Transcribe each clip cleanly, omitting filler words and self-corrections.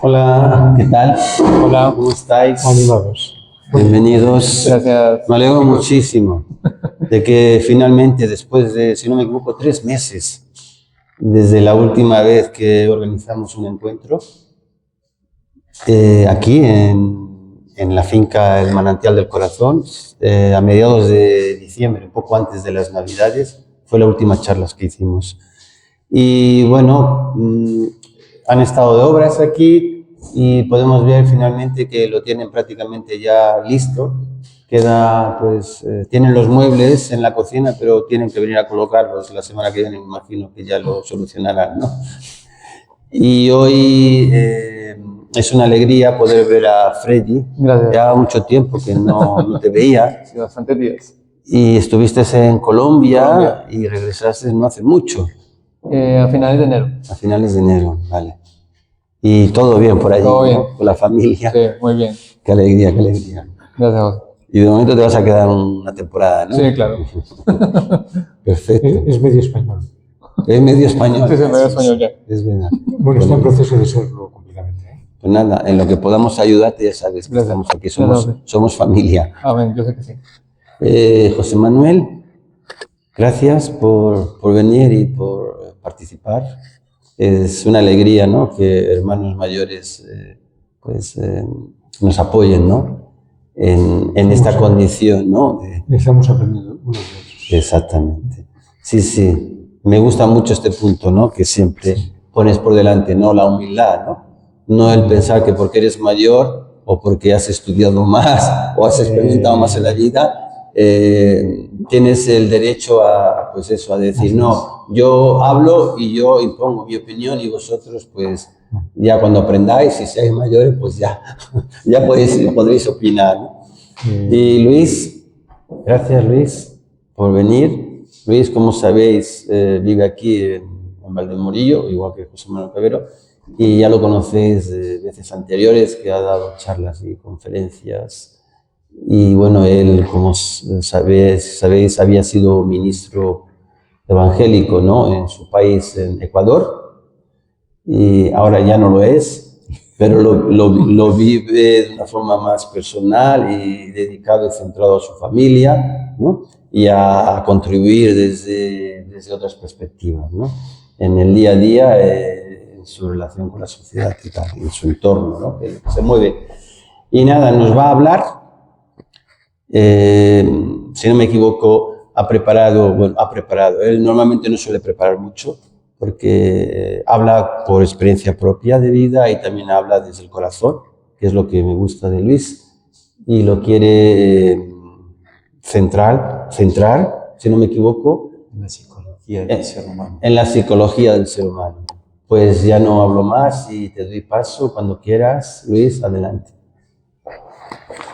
Hola, ¿qué tal? Hola, ¿Cómo estáis? animados. Bienvenidos. Gracias. Me alegro muchísimo de que finalmente, después de, si no me equivoco, 3 meses, desde la última vez que organizamos un encuentro, aquí en la finca El Manantial del Corazón, a mediados de diciembre, un poco antes de las Navidades, fue la última charla que hicimos. Y bueno, han estado de obras aquí y podemos ver finalmente que lo tienen prácticamente ya listo. Queda, pues, tienen los muebles en la cocina, pero tienen que venir a colocarlos la semana que viene, me imagino que ya lo solucionarán, ¿no? Y hoy es una alegría poder ver a Freddy. Gracias. Ya mucho tiempo que no te veía. Sí, bastantes días. Y estuviste en Colombia, Colombia. Y regresaste no hace mucho. A finales de enero. A finales de enero, vale. Y todo bien por allí, Todo bien. ¿no? Con la familia. Sí, muy bien. Qué alegría, qué alegría. Gracias, José. Y de momento te vas a quedar una temporada, ¿no? Sí, claro. Perfecto. Es medio español. Es medio español. Sí, medio español ya. Es verdad. Bueno, está en proceso de serlo completamente. Pues nada, en lo que podamos ayudarte, ya sabes que Gracias. estamos aquí, Gracias. somos familia. Amén, yo sé que sí. José Manuel, gracias por venir y por participar. Es una alegría, ¿no?, que hermanos mayores nos apoyen, ¿no?, en esta condición, ¿no? Estamos aprendiendo unos de otros. Exactamente. Sí, sí. Me gusta mucho este punto, ¿no?, que siempre pones por delante, ¿no?, la humildad, ¿no? No el pensar que porque eres mayor o porque has estudiado más o has experimentado más en la vida, tienes el derecho a, pues eso, a decir, no, yo hablo y yo impongo mi opinión y vosotros, pues, ya cuando aprendáis y seáis mayores, pues ya podréis opinar, ¿no? Y Luis, gracias Luis por venir. Luis, como sabéis, vive aquí en Valdemorillo, igual que José Manuel Cabero, y ya lo conocéis de veces anteriores, que ha dado charlas y conferencias. Y bueno, él, como sabéis, había sido ministro evangélico, ¿no?, en su país, en Ecuador, y ahora ya no lo es, pero lo vive de una forma más personal y dedicado y centrado a su familia, ¿no?, y a contribuir desde otras perspectivas, ¿no?, en el día a día, en su relación con la sociedad y tal, en su entorno, ¿no?, que se mueve. Y nada, nos va a hablar, si no me equivoco, ha preparado, él normalmente no suele preparar mucho, porque habla por experiencia propia de vida y también habla desde el corazón, que es lo que me gusta de Luis, y lo quiere centrar, si no me equivoco, en la psicología del ser humano. En la psicología del ser humano. Pues ya no hablo más y te doy paso cuando quieras. Luis, adelante.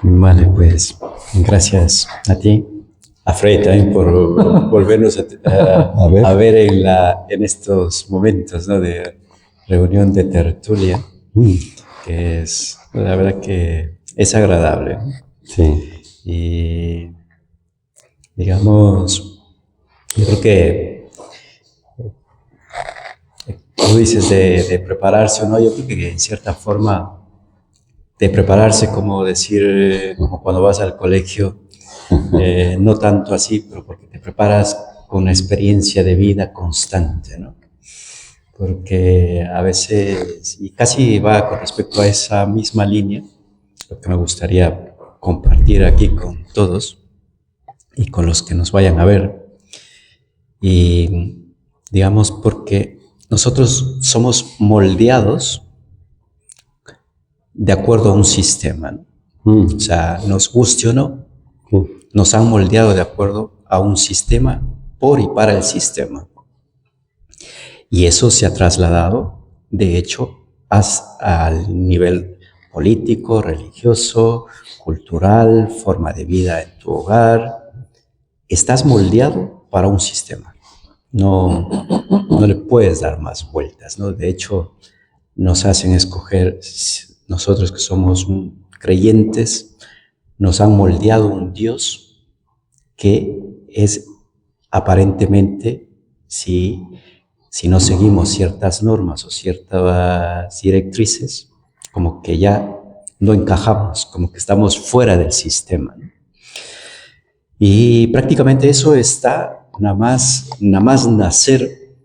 Vale, pues gracias a ti, a Fred también por volvernos a ver en estos momentos, ¿no?, de reunión de tertulia, que es, la verdad que es agradable, ¿no? Sí. Y digamos, yo creo que tú dices de prepararse o no, yo creo que en cierta forma de prepararse, como decir, como cuando vas al colegio, no tanto así, pero porque te preparas con una experiencia de vida constante, ¿no? Porque a veces, y casi va con respecto a esa misma línea, lo que me gustaría compartir aquí con todos y con los que nos vayan a ver, y digamos porque nosotros somos moldeados de acuerdo a un sistema, ¿no? O sea, nos guste o no, nos han moldeado de acuerdo a un sistema por y para el sistema. Y eso se ha trasladado, de hecho, al nivel político, religioso, cultural, forma de vida en tu hogar. Estás moldeado para un sistema. No le puedes dar más vueltas, ¿no? De hecho, nos hacen escoger. Nosotros que somos creyentes, nos han moldeado un Dios que es aparentemente, si no seguimos ciertas normas o ciertas directrices, como que ya no encajamos, como que estamos fuera del sistema, ¿no? Y prácticamente eso está nada más nacer,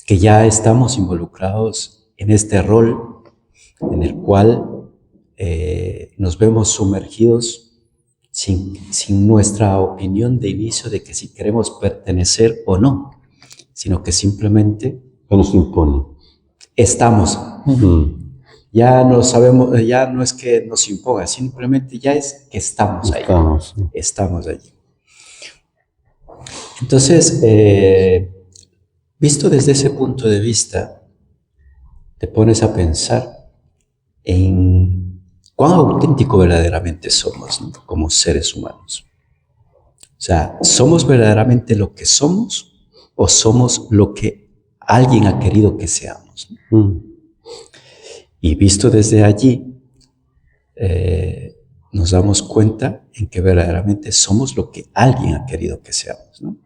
que ya estamos involucrados en este rol en el cual nos vemos sumergidos sin nuestra opinión de inicio de que si queremos pertenecer o no, sino que simplemente Que nos impone. estamos. Ya no sabemos, ya no es que nos imponga, simplemente ya es que estamos ahí. Estamos allí. Entonces, visto desde ese punto de vista, te pones a pensar en cuán auténtico verdaderamente somos, ¿no? Como seres humanos. O sea, ¿somos verdaderamente lo que somos o somos lo que alguien ha querido que seamos, ¿no? Y visto desde allí, nos damos cuenta en que verdaderamente somos lo que alguien ha querido que seamos, ¿no?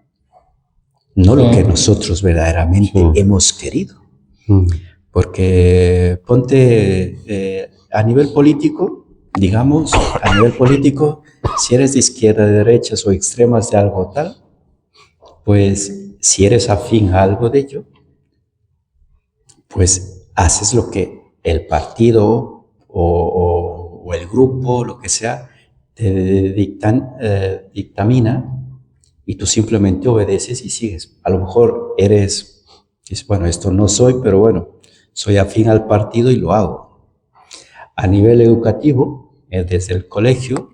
No lo que nosotros verdaderamente hemos querido. Porque ponte a nivel político, digamos, a nivel político, si eres de izquierda, de derechas o extremas de algo tal, pues si eres afín a algo de ello, pues haces lo que el partido o el grupo, lo que sea, te dictamina y tú simplemente obedeces y sigues. A lo mejor dices, bueno, esto no soy, pero bueno, soy afín al partido y lo hago. A nivel educativo, desde el colegio,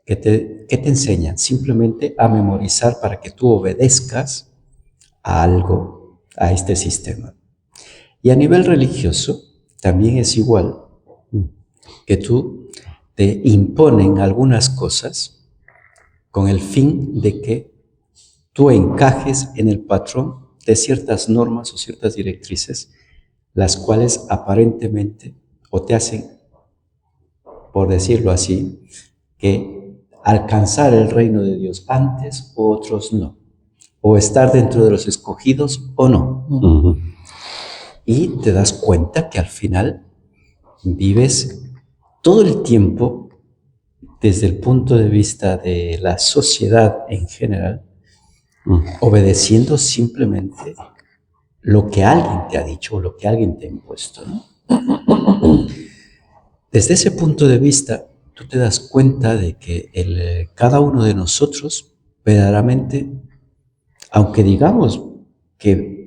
¿qué te enseñan? Simplemente a memorizar para que tú obedezcas a algo, a este sistema. Y a nivel religioso, también es igual, que tú te imponen algunas cosas con el fin de que tú encajes en el patrón de ciertas normas o ciertas directrices, las cuales aparentemente o te hacen, por decirlo así, que alcanzar el reino de Dios antes o otros no, o estar dentro de los escogidos o no. Y te das cuenta que al final vives todo el tiempo desde el punto de vista de la sociedad en general, obedeciendo simplemente lo que alguien te ha dicho o lo que alguien te ha impuesto, ¿no? Desde ese punto de vista, tú te das cuenta de que cada uno de nosotros, verdaderamente, aunque digamos que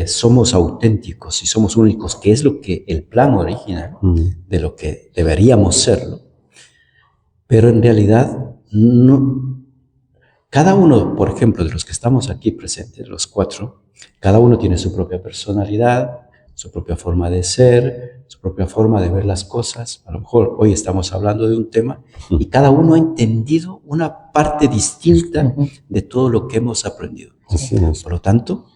somos auténticos y somos únicos, que es lo que el plan original de lo que deberíamos serlo, pero en realidad no. Cada uno, por ejemplo, de los que estamos aquí presentes, los 4, cada uno tiene su propia personalidad, su propia forma de ser, su propia forma de ver las cosas. A lo mejor hoy estamos hablando de un tema y cada uno ha entendido una parte distinta de todo lo que hemos aprendido. Por lo tanto,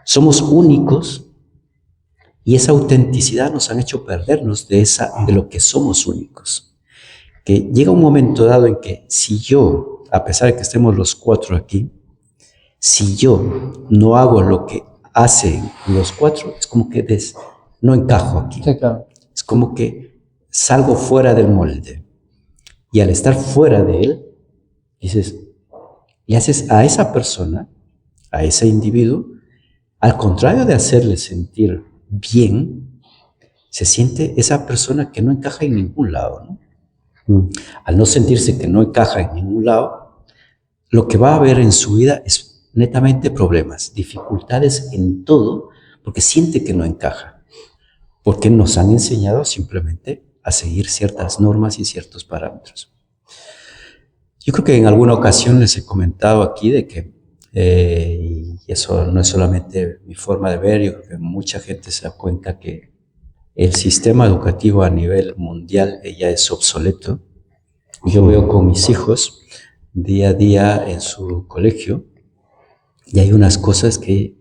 somos únicos y esa autenticidad nos han hecho perdernos de lo que somos únicos. Que llega un momento dado en que si yo, a pesar de que estemos los 4 aquí, si yo no hago lo que hacen los 4, es como que no encajo aquí. Sí, claro. Es como que salgo fuera del molde. Y al estar fuera de él, le haces a esa persona, a ese individuo, al contrario de hacerle sentir bien, se siente esa persona que no encaja en ningún lado, ¿no? Al no sentirse que no encaja en ningún lado, lo que va a haber en su vida es netamente problemas, dificultades en todo, porque siente que no encaja, porque nos han enseñado simplemente a seguir ciertas normas y ciertos parámetros. Yo creo que en alguna ocasión les he comentado aquí de que, y eso no es solamente mi forma de ver, yo creo que mucha gente se da cuenta que el sistema educativo a nivel mundial ya es obsoleto. Yo veo con mis hijos día a día en su colegio y hay unas cosas que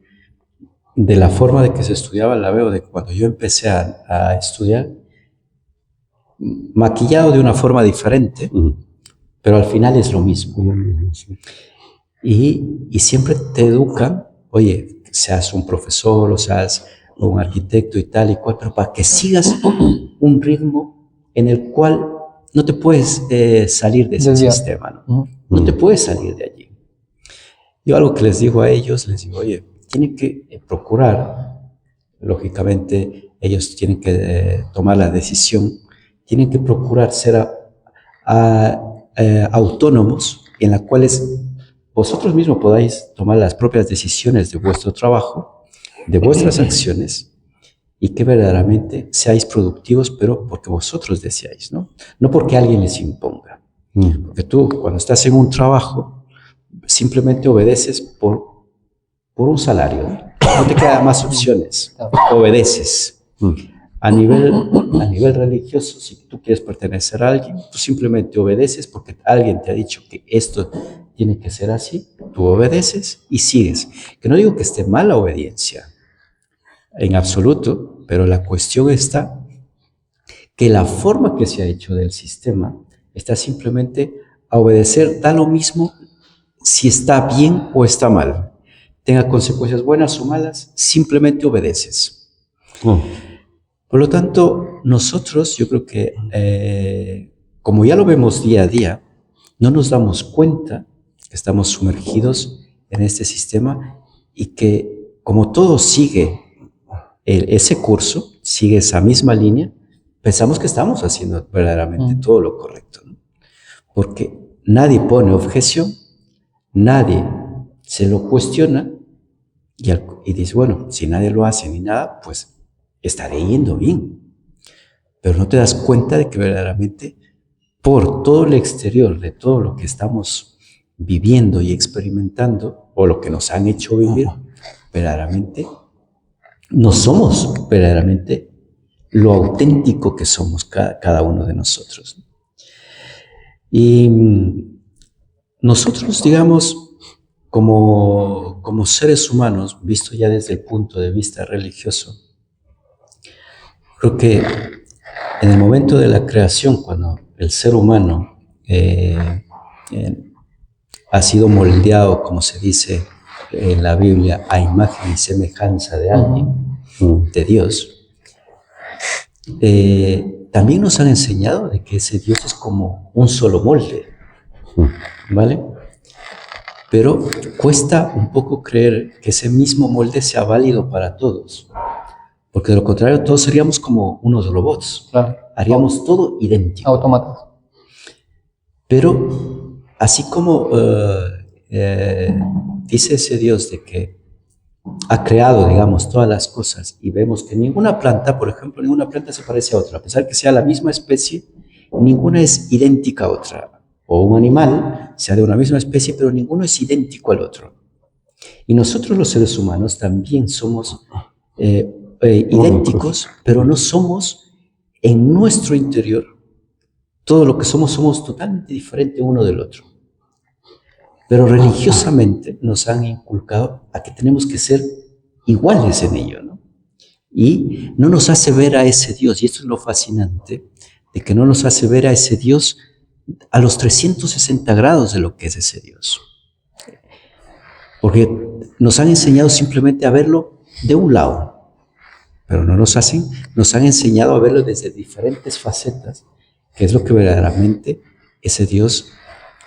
de la forma de que se estudiaba la veo de cuando yo empecé a estudiar, maquillado de una forma diferente, pero al final es lo mismo. Y siempre te educan, oye, seas un profesor o seas o un arquitecto y tal y cual, pero para que sigas un ritmo en el cual no te puedes salir de ese Desviar. sistema, ¿no? No te puedes salir de allí. Yo algo que les digo a ellos, les digo, oye, tienen que procurar, lógicamente ellos tienen que tomar la decisión, tienen que procurar ser autónomos en las cuales vosotros mismos podáis tomar las propias decisiones de vuestro trabajo, de vuestras acciones, y que verdaderamente seáis productivos, pero porque vosotros deseáis, ¿no? No porque alguien les imponga. Porque tú, cuando estás en un trabajo, simplemente obedeces por un salario, ¿no? No te quedan más opciones, obedeces. A nivel religioso, si tú quieres pertenecer a alguien, tú simplemente obedeces porque alguien te ha dicho que esto tiene que ser así, tú obedeces y sigues. Que no digo que esté mal la obediencia, en absoluto, pero la cuestión está que la forma que se ha hecho del sistema está simplemente a obedecer, da lo mismo si está bien o está mal. Tenga consecuencias buenas o malas, simplemente obedeces. Por lo tanto, nosotros, yo creo que, como ya lo vemos día a día, no nos damos cuenta que estamos sumergidos en este sistema y que como todo sigue ese curso, sigue esa misma línea, pensamos que estamos haciendo verdaderamente todo lo correcto, ¿no? Porque nadie pone objeción, nadie se lo cuestiona y dice, bueno, si nadie lo hace ni nada, pues estaré yendo bien. Pero no te das cuenta de que verdaderamente por todo el exterior de todo lo que estamos viviendo y experimentando, o lo que nos han hecho vivir, verdaderamente no somos verdaderamente lo auténtico que somos cada uno de nosotros. Y nosotros, digamos, como seres humanos, visto ya desde el punto de vista religioso, creo que en el momento de la creación, cuando el ser humano ha sido moldeado, como se dice en la Biblia, a imagen y semejanza de alguien, de Dios, también nos han enseñado de que ese Dios es como un solo molde, ¿vale? Pero cuesta un poco creer que ese mismo molde sea válido para todos, porque de lo contrario todos seríamos como unos robots, Claro. haríamos todo idéntico. Autómatas. Pero así como dice ese Dios de que ha creado, digamos, todas las cosas y vemos que ninguna planta, por ejemplo, ninguna planta se parece a otra, a pesar que sea la misma especie, ninguna es idéntica a otra. O un animal sea de una misma especie, pero ninguno es idéntico al otro. Y nosotros los seres humanos también somos idénticos, pero no somos en nuestro interior. Todo lo que somos totalmente diferente uno del otro. Pero religiosamente nos han inculcado a que tenemos que ser iguales en ello, ¿no? Y no nos hace ver a ese Dios, y esto es lo fascinante, de que no nos hace ver a ese Dios a los 360 grados de lo que es ese Dios. Porque nos han enseñado simplemente a verlo de un lado, pero no nos han enseñado a verlo desde diferentes facetas, que es lo que verdaderamente ese Dios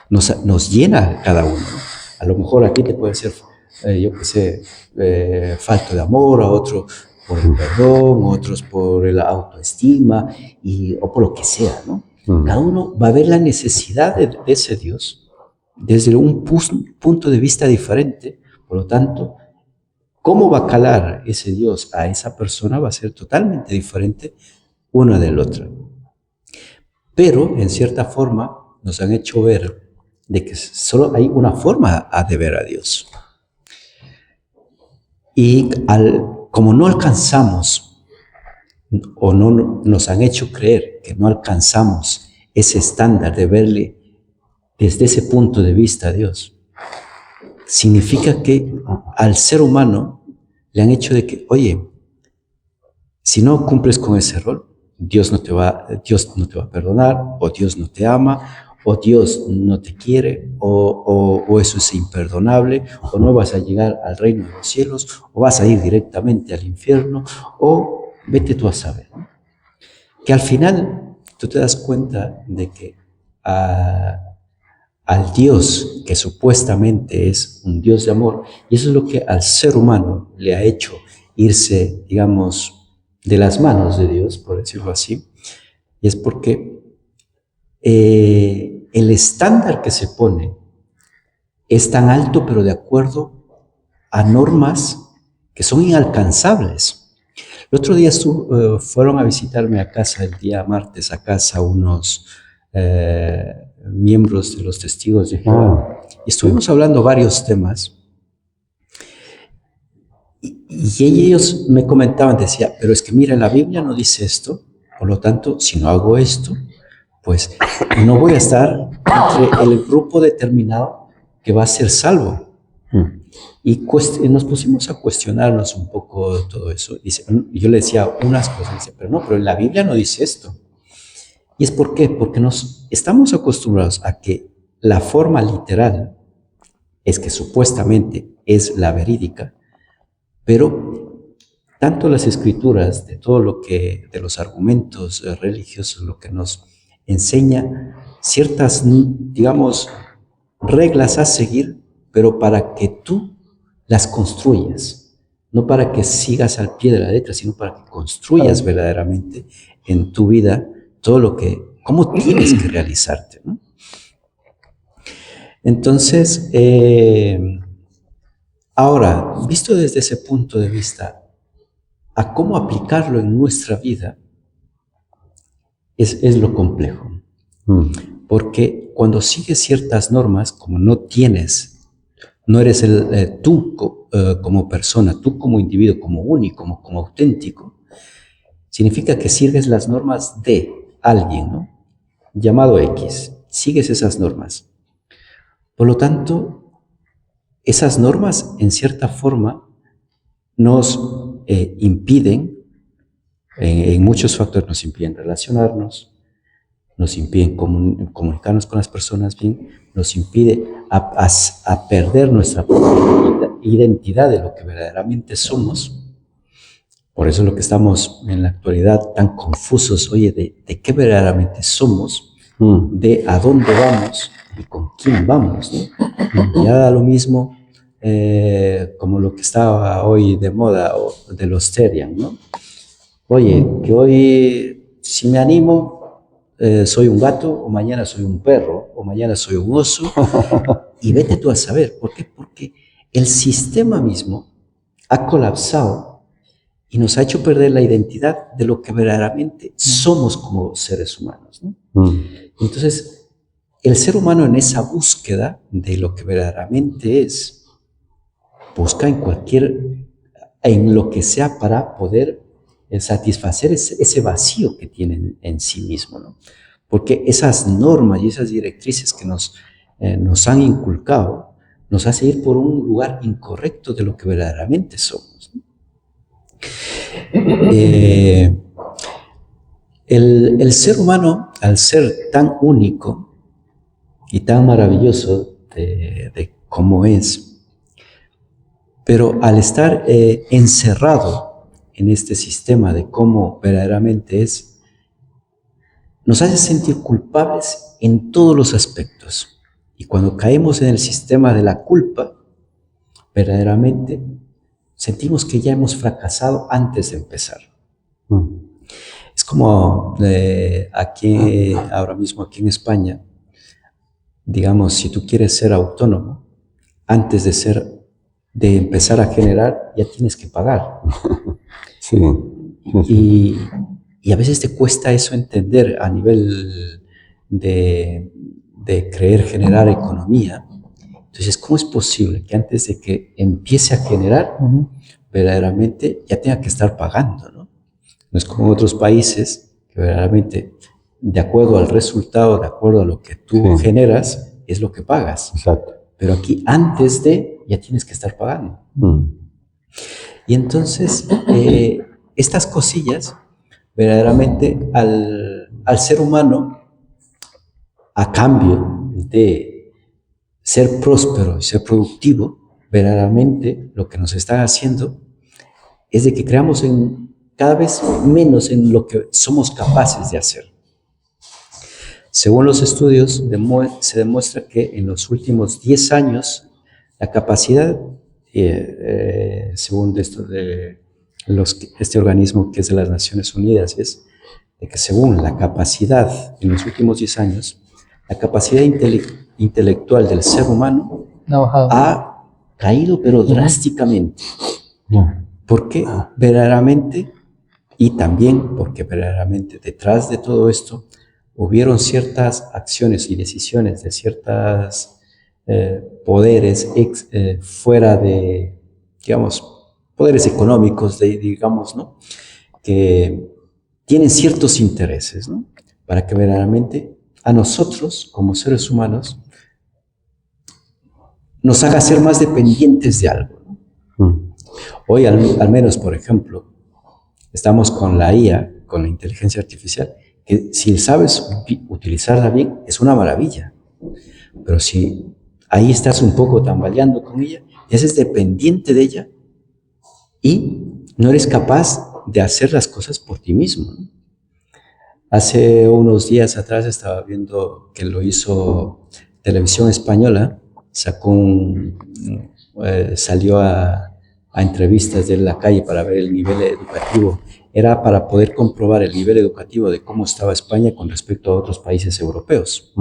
nos llena a cada uno. A lo mejor aquí te puede ser, yo qué sé, falta de amor, a otro por el perdón, otros por la autoestima, o por lo que sea, ¿no? Cada uno va a ver la necesidad de ese Dios desde un punto de vista diferente. Por lo tanto, cómo va a calar ese Dios a esa persona va a ser totalmente diferente una del otro. Pero, en cierta forma, nos han hecho ver de que solo hay una forma de ver a Dios. Y como no alcanzamos, o no nos han hecho creer que no alcanzamos ese estándar de verle desde ese punto de vista a Dios, significa que al ser humano le han hecho de que, oye, si no cumples con ese rol, Dios no te va a perdonar, o Dios no te ama, o Dios no te quiere, o eso es imperdonable, o no vas a llegar al reino de los cielos, o vas a ir directamente al infierno, o vete tú a saber, ¿no? Que al final tú te das cuenta de que al Dios que supuestamente es un Dios de amor, y eso es lo que al ser humano le ha hecho irse, digamos, de las manos de Dios, por decirlo así, y es porque el estándar que se pone es tan alto, pero de acuerdo a normas que son inalcanzables. El otro día fueron a visitarme a casa, el día martes, a casa unos miembros de los Testigos de Jehová. Y estuvimos hablando varios temas. Y ellos me comentaban, decía, pero es que mira, la Biblia no dice esto, por lo tanto, si no hago esto, pues no voy a estar entre el grupo determinado que va a ser salvo. Y nos pusimos a cuestionarnos un poco todo eso. Y yo le decía unas cosas, dice, pero en la Biblia no dice esto. ¿Y es por qué? Porque nos estamos acostumbrados a que la forma literal es que supuestamente es la verídica, pero tanto las escrituras, de todo lo que, de los argumentos religiosos, lo que nos enseña ciertas, digamos, reglas a seguir, pero para que tú las construyas, no para que sigas al pie de la letra, sino para que construyas verdaderamente en tu vida todo lo que, cómo tienes que realizarte, ¿no? Entonces, ahora, visto desde ese punto de vista, a cómo aplicarlo en nuestra vida, es lo complejo. Porque cuando sigues ciertas normas, como no eres tú como persona, tú como individuo, como único, como auténtico, significa que sigues las normas de alguien, ¿no? Llamado X, sigues esas normas. Por lo tanto, esas normas, en cierta forma, nos impiden, en muchos factores nos impiden relacionarnos, nos impiden comunicarnos con las personas bien, nos impide a perder nuestra propia identidad de lo que verdaderamente somos. Por eso es lo que estamos en la actualidad tan confusos, oye, de qué verdaderamente somos, de a dónde vamos y con quién vamos, ¿no? Ya da lo mismo como lo que estaba hoy de moda, o de los Terian, ¿no? Oye, que hoy si me animo, soy un gato, o mañana soy un perro, o mañana soy un oso, y vete tú a saber. ¿Por qué? Porque el sistema mismo ha colapsado y nos ha hecho perder la identidad de lo que verdaderamente somos como seres humanos, ¿no? Entonces, el ser humano en esa búsqueda de lo que verdaderamente es, busca en lo que sea para poder satisfacer ese vacío que tiene en sí mismo, ¿no? Porque esas normas y esas directrices que nos han inculcado nos hace ir por un lugar incorrecto de lo que verdaderamente somos, ¿no? El ser humano, al ser tan único y tan maravilloso de cómo es, pero al estar encerrado en este sistema de cómo verdaderamente es, nos hace sentir culpables en todos los aspectos. Y cuando caemos en el sistema de la culpa, verdaderamente sentimos que ya hemos fracasado antes de empezar. Es como aquí, ahora mismo aquí en España, digamos, si tú quieres ser autónomo, antes de empezar a generar, ya tienes que pagar. Sí. Y a veces te cuesta eso entender a nivel de creer generar economía. Entonces, ¿cómo es posible que antes de que empiece a generar, verdaderamente ya tenga que estar pagando, ¿no? No es como en otros países que verdaderamente, de acuerdo al resultado, de acuerdo a lo que tú generas, es lo que pagas. Exacto. Pero aquí, antes de, ya tienes que estar pagando. Y entonces, estas cosillas, verdaderamente, al ser humano, a cambio de ser próspero y ser productivo, verdaderamente lo que nos están haciendo es de que creamos cada vez menos en lo que somos capaces de hacer. Según los estudios, se demuestra que en los últimos 10 años, la capacidad, según este organismo que es de las Naciones Unidas, es de que según la capacidad en los últimos 10 años, la capacidad intelectual del ser humano ha caído, pero drásticamente. Porque verdaderamente, y también porque verdaderamente detrás de todo esto, hubieron ciertas acciones y decisiones de ciertos poderes fuera de, digamos, poderes económicos, digamos, ¿no? Que tienen ciertos intereses, ¿no? Para que verdaderamente a nosotros, como seres humanos, nos haga ser más dependientes de algo, ¿no? Hoy, al menos, por ejemplo, estamos con la IA, con la inteligencia artificial, que si sabes utilizarla bien, es una maravilla. Pero si ahí estás un poco tambaleando con ella, te haces dependiente de ella y no eres capaz de hacer las cosas por ti mismo, ¿no? Hace unos días atrás estaba viendo que lo hizo Televisión Española, salió a entrevistas de la calle para ver el nivel educativo. Era para poder comprobar el nivel educativo de cómo estaba España con respecto a otros países europeos.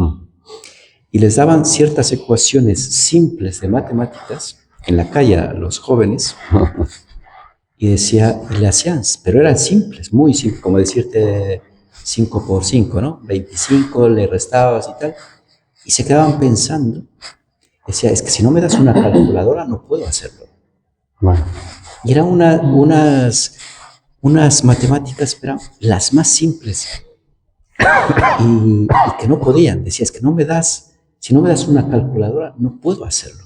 Y les daban ciertas ecuaciones simples de matemáticas en la calle a los jóvenes y le hacían, pero eran simples, muy simples, como decirte 5 por 5, ¿no? 25 le restabas y tal. Y se quedaban pensando, decía, es que si no me das una calculadora no puedo hacerlo. Y eran unas matemáticas, pero las más simples, y que no podían. Decía, es que si no me das una calculadora, no puedo hacerlo.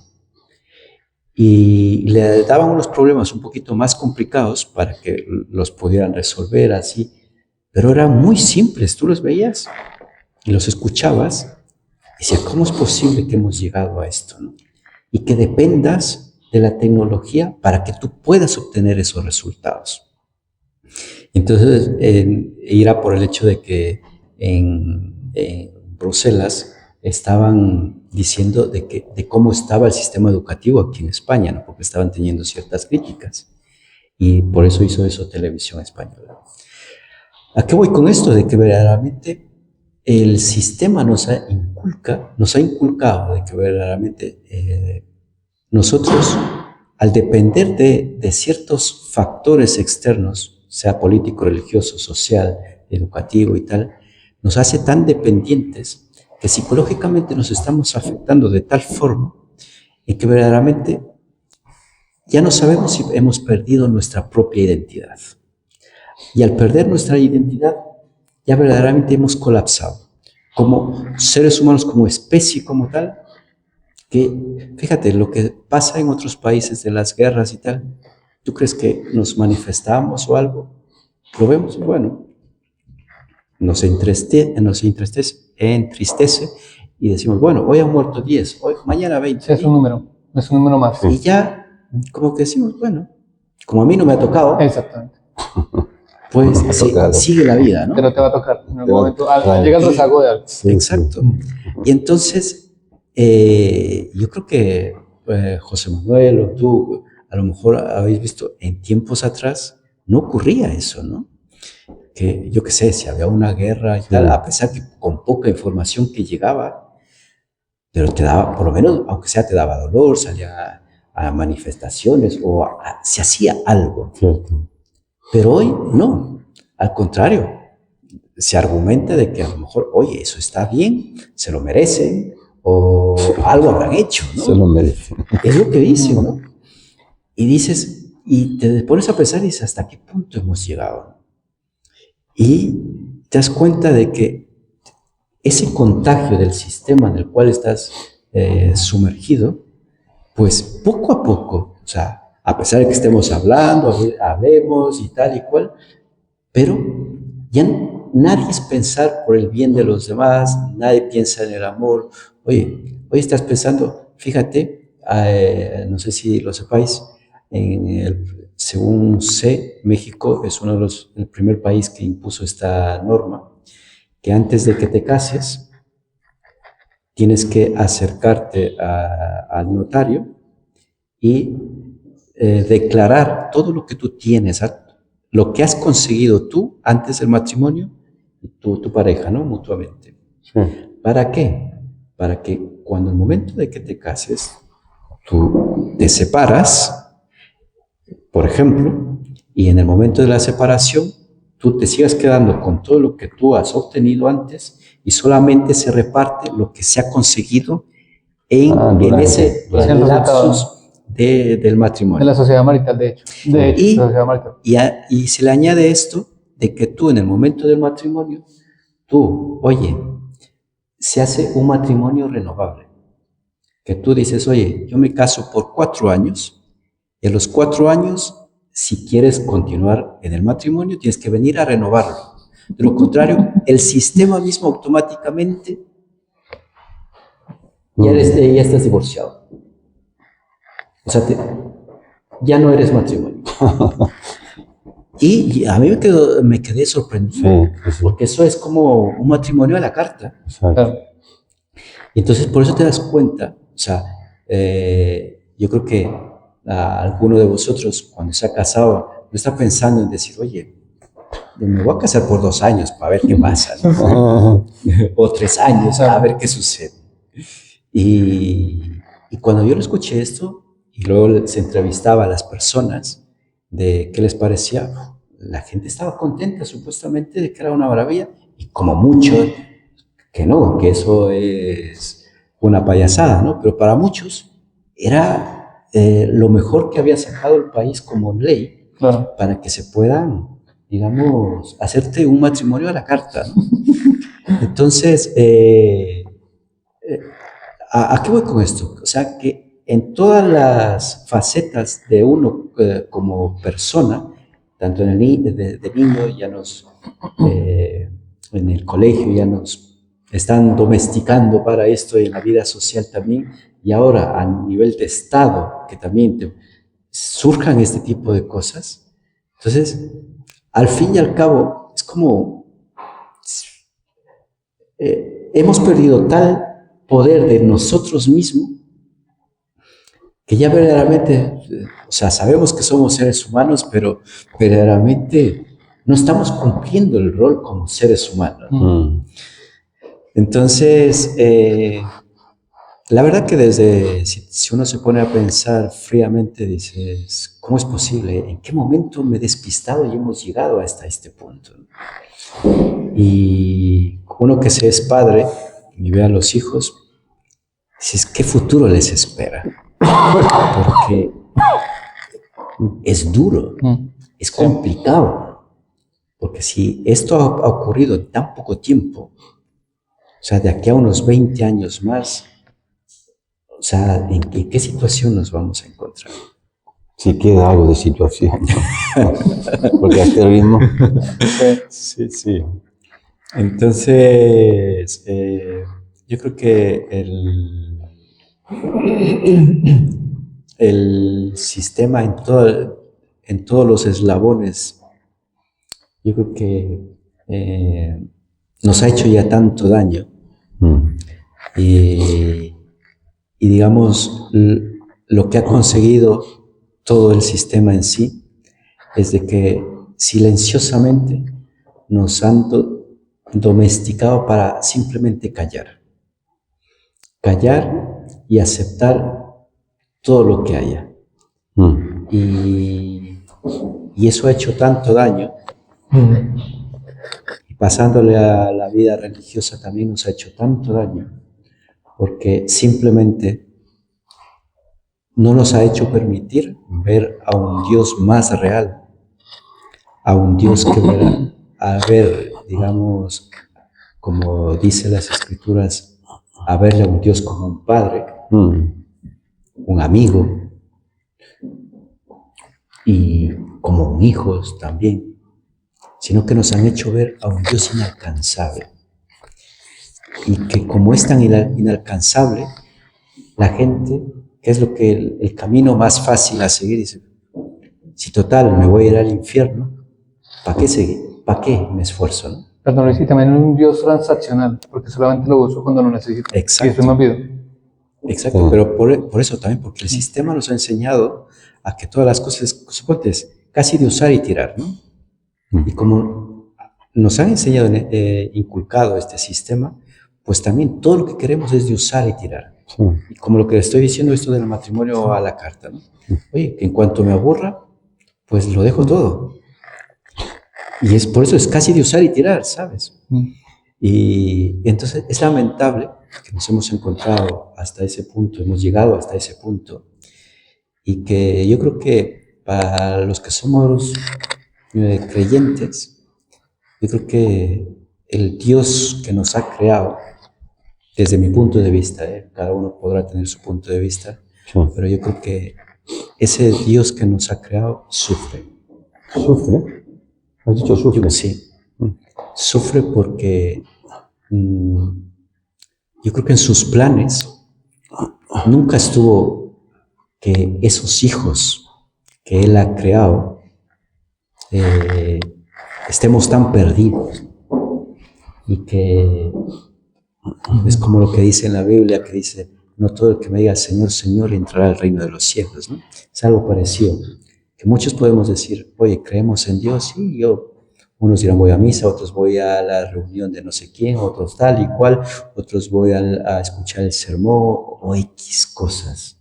Y le daban unos problemas un poquito más complicados para que los pudieran resolver así, pero eran muy simples. Tú los veías y los escuchabas, y decía, ¿cómo es posible que hemos llegado a esto, ¿no? Y que dependas de la tecnología para que tú puedas obtener esos resultados. Entonces, era por el hecho de que en Bruselas estaban diciendo de cómo estaba el sistema educativo aquí en España, ¿no? Porque estaban teniendo ciertas críticas. Y por eso hizo eso Televisión Española. ¿A qué voy con esto? De que verdaderamente el sistema nos ha inculcado de que verdaderamente nosotros, al depender de ciertos factores externos, sea político, religioso, social, educativo y tal, nos hace tan dependientes que psicológicamente nos estamos afectando de tal forma en que verdaderamente ya no sabemos si hemos perdido nuestra propia identidad. Y al perder nuestra identidad, ya verdaderamente hemos colapsado como seres humanos, como especie, como tal, que fíjate lo que pasa en otros países de las guerras y tal. ¿Tú crees que nos manifestamos o algo? Lo vemos, bueno, nos entristece y decimos, bueno, hoy han muerto 10, mañana 20. Sí, es un número más. Y ya, como que decimos, bueno, como a mí no me ha tocado, Exactamente. pues sigue la vida, ¿no? Pero te va a tocar en algún momento. Llega el rezago de algo. Exacto. Y entonces, yo creo que José Manuel o tú, a lo mejor habéis visto en tiempos atrás, no ocurría eso, ¿no? Que yo qué sé, si había una guerra y tal, a pesar que con poca información que llegaba, pero te daba, por lo menos, aunque sea, te daba dolor, salía a manifestaciones o se hacía algo. Cierto. Pero hoy no, al contrario, se argumenta de que a lo mejor, oye, eso está bien, se lo merecen, o algo habrán hecho, ¿no? Se lo merecen. Es lo que dicen, ¿no? Y dices, y te pones a pensar y dices, ¿hasta qué punto hemos llegado? Y te das cuenta de que ese contagio del sistema en el cual estás sumergido, pues poco a poco, o sea, a pesar de que estemos hablemos y tal y cual, pero ya nadie es pensar por el bien de los demás, nadie piensa en el amor. Oye, hoy estás pensando, fíjate, no sé si lo sepáis, según sé, México es el primer país que impuso esta norma, que antes de que te cases, tienes que acercarte al notario y declarar todo lo que tú tienes, lo que has conseguido tú antes del matrimonio y tu pareja, ¿no? Mutuamente. Sí. ¿Para qué? Para que cuando el momento de que te cases, tú te separas, por ejemplo, y en el momento de la separación, tú te sigas quedando con todo lo que tú has obtenido antes y solamente se reparte lo que se ha conseguido en ese lapsus del matrimonio. De la sociedad marital, de hecho. La sociedad marital. Y se le añade esto de que tú en el momento del matrimonio, oye, se hace un matrimonio renovable. Que tú dices, oye, yo me caso por 4 años y a los 4 años, si quieres continuar en el matrimonio, tienes que venir a renovarlo. De lo contrario, el sistema mismo automáticamente ya estás divorciado. O sea, ya no eres matrimonio. Y a mí me quedé sorprendido, porque eso es como un matrimonio a la carta. Exacto. Y entonces, por eso te das cuenta, o sea, yo creo que alguno de vosotros, cuando se ha casado, no está pensando en decir, oye, me voy a casar por 2 años para ver qué pasa, ¿no? O 3 años, a ver qué sucede. Y cuando yo lo escuché esto, y luego se entrevistaba a las personas de qué les parecía, la gente estaba contenta supuestamente de que era una maravilla, y como mucho que no, que eso es una payasada, ¿no? Pero para muchos era lo mejor que había sacado el país como ley, claro, para que se puedan, digamos, hacerte un matrimonio a la carta, ¿no? Entonces, ¿a qué voy con esto? O sea, que en todas las facetas de uno como persona, tanto de niño ya en el colegio ya nos están domesticando para esto, y en la vida social también, y ahora a nivel de Estado, que también surjan este tipo de cosas. Entonces, al fin y al cabo, es como hemos perdido tal poder de nosotros mismos que ya verdaderamente, o sea, sabemos que somos seres humanos, pero verdaderamente no estamos cumpliendo el rol como seres humanos. Entonces, la verdad que si uno se pone a pensar fríamente, dices, ¿cómo es posible? ¿En qué momento me he despistado y hemos llegado hasta este punto? Y uno que se es padre y ve a los hijos, dices, ¿qué futuro les espera? Porque es duro, es complicado, porque si esto ha ocurrido en tan poco tiempo, o sea, de aquí a unos 20 años más, o sea, ¿en qué situación nos vamos a encontrar? Si queda algo de situación, ¿no? Porque a este ritmo. Sí. Entonces, yo creo que el sistema en todos los eslabones, yo creo que nos ha hecho ya tanto daño. Y digamos, lo que ha conseguido todo el sistema en sí es de que silenciosamente nos han domesticado para simplemente callar y aceptar todo lo que haya. Y eso ha hecho tanto daño. Y pasándole a la vida religiosa también nos ha hecho tanto daño, porque simplemente no nos ha hecho permitir ver a un Dios más real, a un Dios que ver, digamos, como dice las Escrituras, a verle a un Dios como un padre, un amigo, y como un hijo también. O sino que nos han hecho ver a un Dios inalcanzable. Y que como es tan inalcanzable, la gente, que es lo que el camino más fácil a seguir, dice, si total me voy a ir al infierno, ¿para qué seguir? ¿Para qué me esfuerzo? ¿No? Pero no necesita también un Dios transaccional, porque solamente lo uso cuando lo necesito. Exacto. Y después me olvido. Exacto, pero por eso también, porque el sistema nos ha enseñado a que todas las cosas, suponte, casi de usar y tirar, ¿no? Y como nos han enseñado, inculcado este sistema, pues también todo lo que queremos es de usar y tirar. Y como lo que le estoy diciendo, esto del matrimonio a la carta, ¿no? Oye, que en cuanto me aburra, pues lo dejo todo. Y por eso es casi de usar y tirar, ¿sabes? Y entonces es lamentable que nos hemos encontrado hasta ese punto, hemos llegado hasta ese punto, y que yo creo que para los que somos creyentes, yo creo que el Dios que nos ha creado, desde mi punto de vista, cada uno podrá tener su punto de vista, pero yo creo que ese Dios que nos ha creado sufre. ¿Sufre? ¿Has dicho sufre? Sí. Sufre porque yo creo que en sus planes nunca estuvo que esos hijos que Él ha creado estemos tan perdidos. Y que es como lo que dice en la Biblia, que dice, no todo el que me diga Señor, Señor entrará al reino de los cielos, ¿no? Es algo parecido, que muchos podemos decir, oye, creemos en Dios, sí, unos dirán voy a misa, otros voy a la reunión de no sé quién, otros tal y cual, otros voy a escuchar el sermón o X cosas.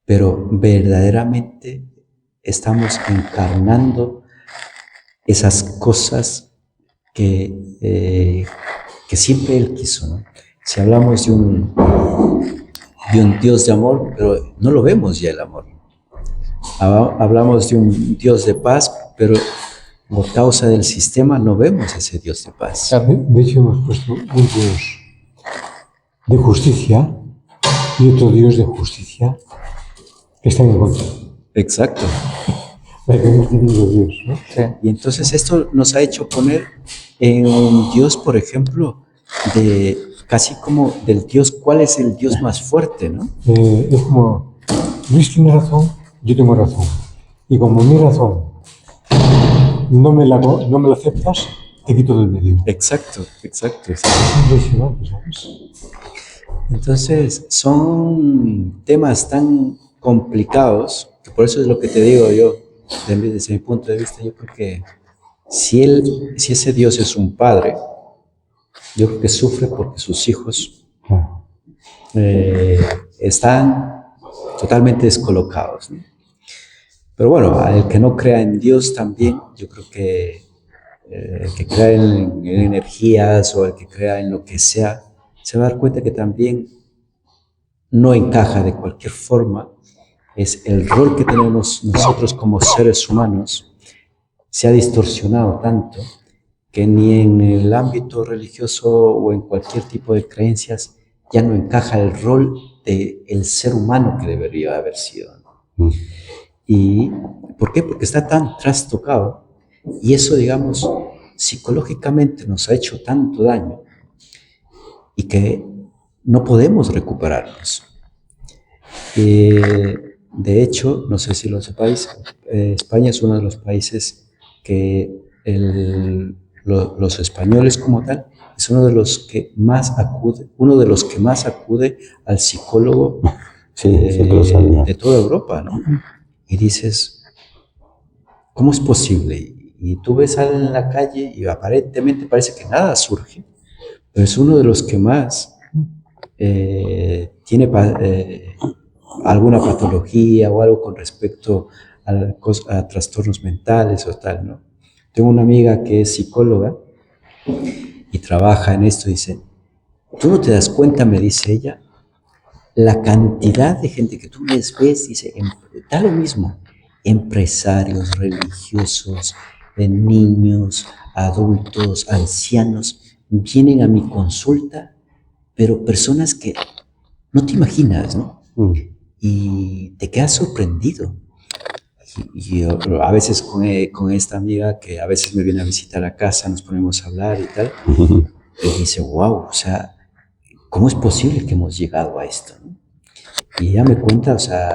Pero verdaderamente estamos encarnando esas cosas que siempre Él quiso, ¿no? Si hablamos de un Dios de amor, pero no lo vemos ya el amor. Hablamos de un Dios de paz, pero por causa del sistema no vemos ese Dios de paz. De hecho, hemos puesto un Dios de justicia y otro Dios de justicia que están en contra. Exacto. La que hemos tenido Dios, ¿no? Sí. Y entonces esto nos ha hecho poner en un Dios, por ejemplo, de casi como del Dios, ¿cuál es el Dios más fuerte, no? Es como, Luis tiene razón, yo tengo razón. Y como mi razón no me la aceptas, te quito del medio. Exacto. Es impresionante, ¿sabes? Entonces son temas tan complicados, que por eso es lo que te digo yo, desde mi punto de vista, yo creo que si ese Dios es un padre, yo creo que sufre porque sus hijos están totalmente descolocados, ¿no? Pero bueno, al que no crea en Dios también, yo creo que el que crea en energías o el que crea en lo que sea, se va a dar cuenta que también no encaja de cualquier forma. Es el rol que tenemos nosotros como seres humanos se ha distorsionado tanto que ni en el ámbito religioso o en cualquier tipo de creencias ya no encaja el rol del ser humano que debería haber sido. ¿Y por qué? Porque está tan trastocado y eso, digamos, psicológicamente nos ha hecho tanto daño y que no podemos recuperarnos. De hecho, no sé si lo sepáis, España es uno de los países que los españoles como tal es uno de los que más acude al psicólogo de toda Europa, ¿no? Y dices, ¿cómo es posible? Y tú ves a alguien en la calle y aparentemente parece que nada surge, pero es uno de los que más tiene alguna patología o algo con respecto a trastornos mentales o tal, ¿no? Tengo una amiga que es psicóloga y trabaja en esto, dice, tú no te das cuenta, me dice ella, la cantidad de gente que tú ves, dice, da lo mismo, empresarios, religiosos, niños, adultos, ancianos, vienen a mi consulta, pero personas que no te imaginas, ¿no? Y te quedas sorprendido. Y yo, a veces con esta amiga que a veces me viene a visitar a casa, nos ponemos a hablar y tal, y dice, wow, o sea, ¿cómo es posible que hemos llegado a esto? ¿No? Y ella me cuenta, o sea,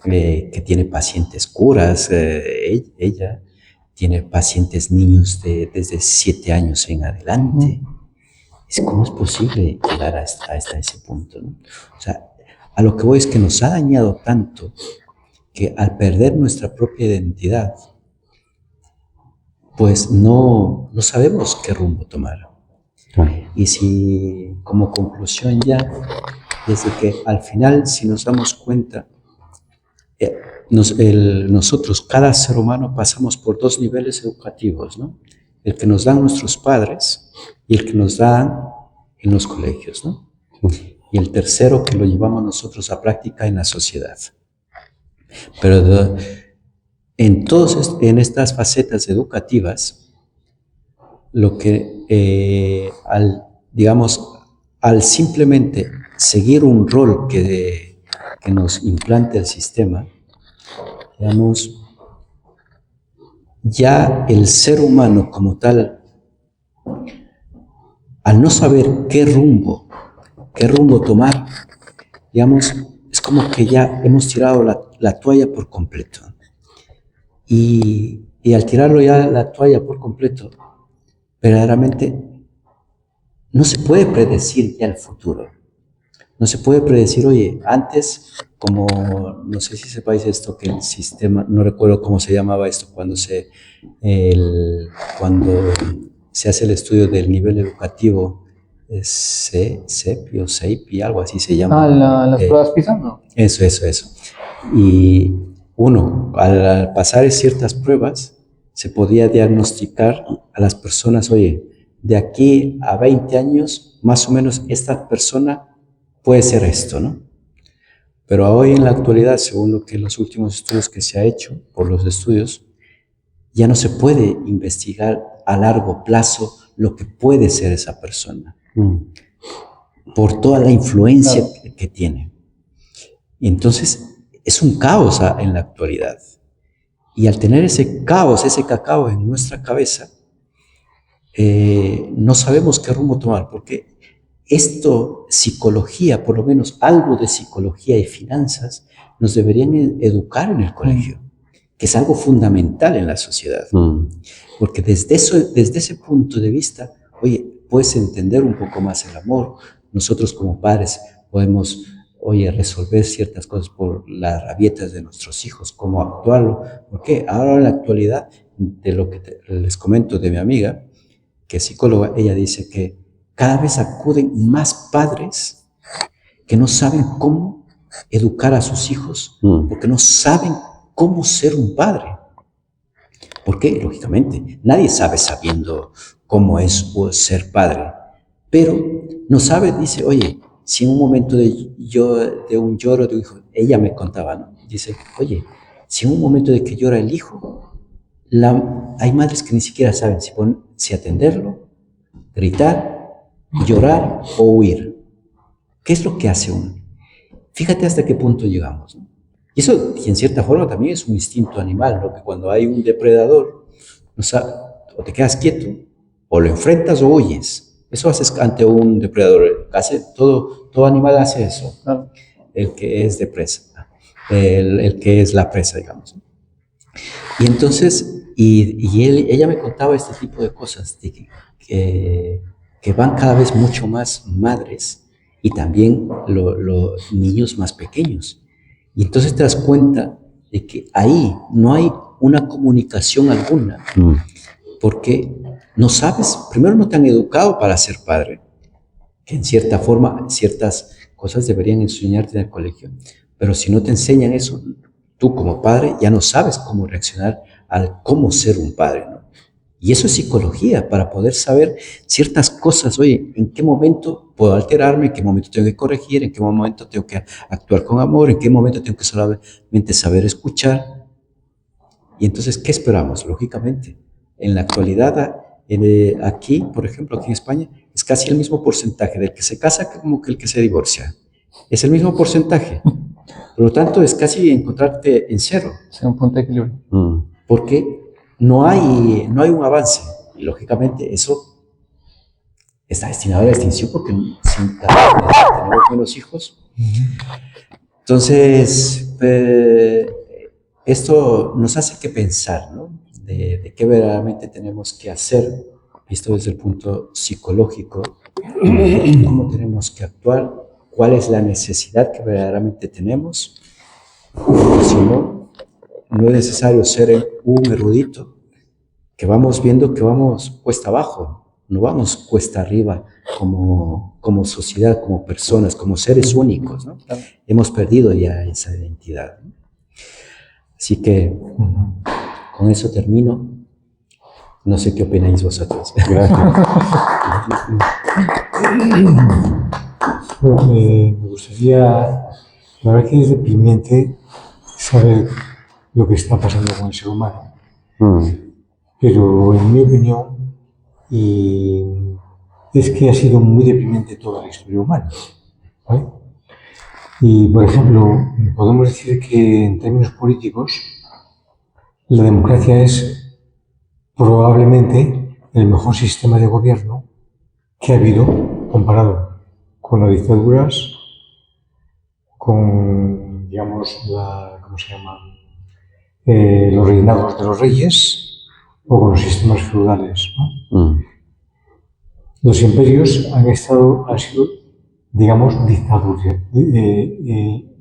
que tiene pacientes curas, ella tiene pacientes niños desde 7 años en adelante. ¿Cómo es posible llegar hasta ese punto? ¿No? O sea, a lo que voy es que nos ha dañado tanto que al perder nuestra propia identidad, pues no sabemos qué rumbo tomar. Y si, como conclusión ya, es de que al final, si nos damos cuenta, nosotros, cada ser humano, pasamos por 2 niveles educativos, ¿no? El que nos dan nuestros padres y el que nos dan en los colegios, ¿no? Y el tercero que lo llevamos nosotros a práctica en la sociedad. Pero en estas facetas educativas, lo que al simplemente seguir un rol que nos implante el sistema, digamos, ya el ser humano como tal, al no saber qué rumbo tomar, digamos, es como que ya hemos tirado la toalla por completo. Y al tirarlo ya la toalla por completo, verdaderamente no se puede predecir ya el futuro. No se puede predecir, oye, antes, como, no sé si sepáis esto, que el sistema, no recuerdo cómo se llamaba esto, cuando se hace el estudio del nivel educativo, CEPI o CEIPI, algo así se llama. Las pruebas PISA, ¿no? Eso. Y al pasar ciertas pruebas, se podía diagnosticar a las personas, oye, de aquí a 20 años, más o menos esta persona puede ser esto, ¿no? Pero hoy en la actualidad, según los últimos estudios que se ha hecho por los estudios, ya no se puede investigar a largo plazo lo que puede ser esa persona, por toda la influencia que tiene. Y entonces es un caos en la actualidad. Y al tener ese caos, ese cacao en nuestra cabeza, no sabemos qué rumbo tomar, porque psicología, por lo menos algo de psicología y finanzas, nos deberían educar en el colegio, que es algo fundamental en la sociedad. Porque desde ese punto de vista, oye, puedes entender un poco más el amor. Nosotros como padres podemos, oye, resolver ciertas cosas por las rabietas de nuestros hijos, cómo actuarlo. Porque ahora en la actualidad, de lo que les comento de mi amiga, que es psicóloga, ella dice que cada vez acuden más padres que no saben cómo educar a sus hijos, porque no saben cómo ser un padre. Porque, lógicamente, nadie sabe sabiendo cómo es ser padre, pero no sabe, dice, oye, si en un momento de un lloro de un hijo, ella me contaba, ¿no? Dice, oye, si en un momento de que llora el hijo, hay madres que ni siquiera saben si atenderlo, gritar, llorar o huir. ¿Qué es lo que hace uno? Fíjate hasta qué punto llegamos, ¿no? Y eso, en cierta forma, también es un instinto animal, ¿no? Que cuando hay un depredador, o te quedas quieto, o lo enfrentas o huyes. Eso haces ante un depredador. Todo animal hace eso. El que es de presa, el que es la presa, digamos. Y entonces, ella me contaba este tipo de cosas, de que van cada vez mucho más madres y también los niños más pequeños. Y entonces te das cuenta de que ahí no hay una comunicación alguna, porque no sabes, primero no te han educado para ser padre, que en cierta forma ciertas cosas deberían enseñarte en el colegio, pero si no te enseñan eso, tú como padre ya no sabes cómo reaccionar al cómo ser un padre, ¿no? Y eso es psicología, para poder saber ciertas cosas. Oye, ¿en qué momento puedo alterarme? ¿En qué momento tengo que corregir? ¿En qué momento tengo que actuar con amor? ¿En qué momento tengo que solamente saber escuchar? Y entonces, ¿qué esperamos? Lógicamente, en la actualidad, aquí, por ejemplo, aquí en España, es casi el mismo porcentaje del que se casa como que el que se divorcia. Es el mismo porcentaje. Por lo tanto, es casi encontrarte en cero, sea un punto de equilibrio. porque no hay un avance. Y lógicamente eso está destinado a la extinción porque sin cada vez tenemos menos hijos. Entonces, esto nos hace que pensar, ¿no? De qué verdaderamente tenemos que hacer, visto desde el punto psicológico, cómo tenemos que actuar, cuál es la necesidad que verdaderamente tenemos. Si no, no es necesario ser un erudito, que vamos viendo que vamos cuesta abajo, no vamos cuesta arriba como sociedad, como personas, como seres únicos, ¿no? Hemos perdido ya esa identidad, ¿no? Así que con eso termino. No sé qué opináis vosotros. Gracias. Bueno, me gustaría, la verdad que es deprimente saber lo que está pasando con el ser humano, pero en mi opinión es que ha sido muy deprimente toda la historia humana, ¿vale? Y, por ejemplo, podemos decir que en términos políticos la democracia es probablemente el mejor sistema de gobierno que ha habido comparado con las dictaduras, con, digamos, ¿cómo se llama? Los reinados de los reyes o con los sistemas feudales, ¿no? Los imperios han sido, digamos, dictadores,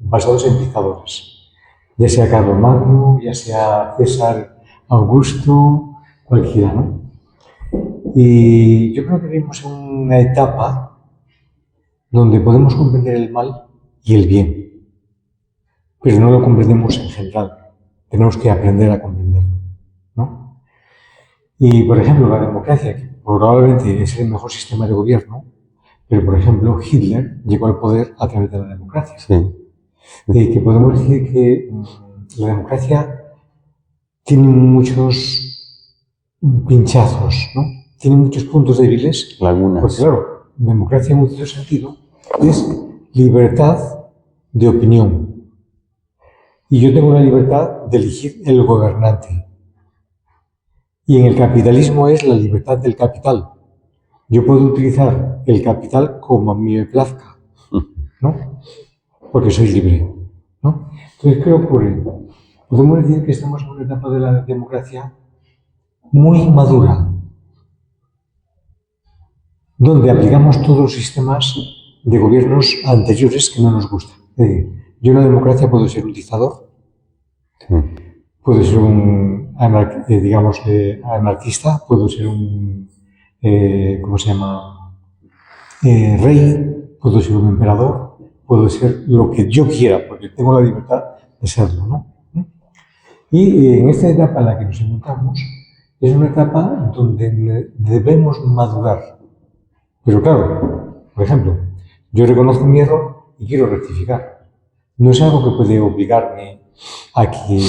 basados en dictadores, ya sea Carlomagno, ya sea César Augusto, cualquiera, ¿no? Y yo creo que vivimos en una etapa donde podemos comprender el mal y el bien, pero no lo comprendemos en general. Tenemos que aprender a comprenderlo, ¿no? Y, por ejemplo, la democracia, que probablemente es el mejor sistema de gobierno, pero, por ejemplo, Hitler llegó al poder a través de la democracia. Sí. Y que podemos decir que la democracia tiene muchos pinchazos, ¿no? Tiene muchos puntos débiles. Lagunas. Porque, claro, democracia en un cierto sentido es libertad de opinión. Y yo tengo la libertad de elegir el gobernante. Y en el capitalismo es la libertad del capital. Yo puedo utilizar el capital como a mí me plazca, ¿no? Porque soy libre, ¿no? Entonces, ¿qué ocurre? Podemos decir que estamos en una etapa de la democracia muy madura, donde aplicamos todos los sistemas de gobiernos anteriores que no nos gustan. Es decir, yo en la democracia puedo ser un dictador, puedo ser un anarquista, puedo ser un, ¿cómo se llama? Rey, puedo ser un emperador, puedo ser lo que yo quiera, porque tengo la libertad de serlo, ¿no? Y en esta etapa en la que nos encontramos, es una etapa donde debemos madurar. Pero claro, por ejemplo, yo reconozco mi error y quiero rectificar. No es algo que puede obligarme a que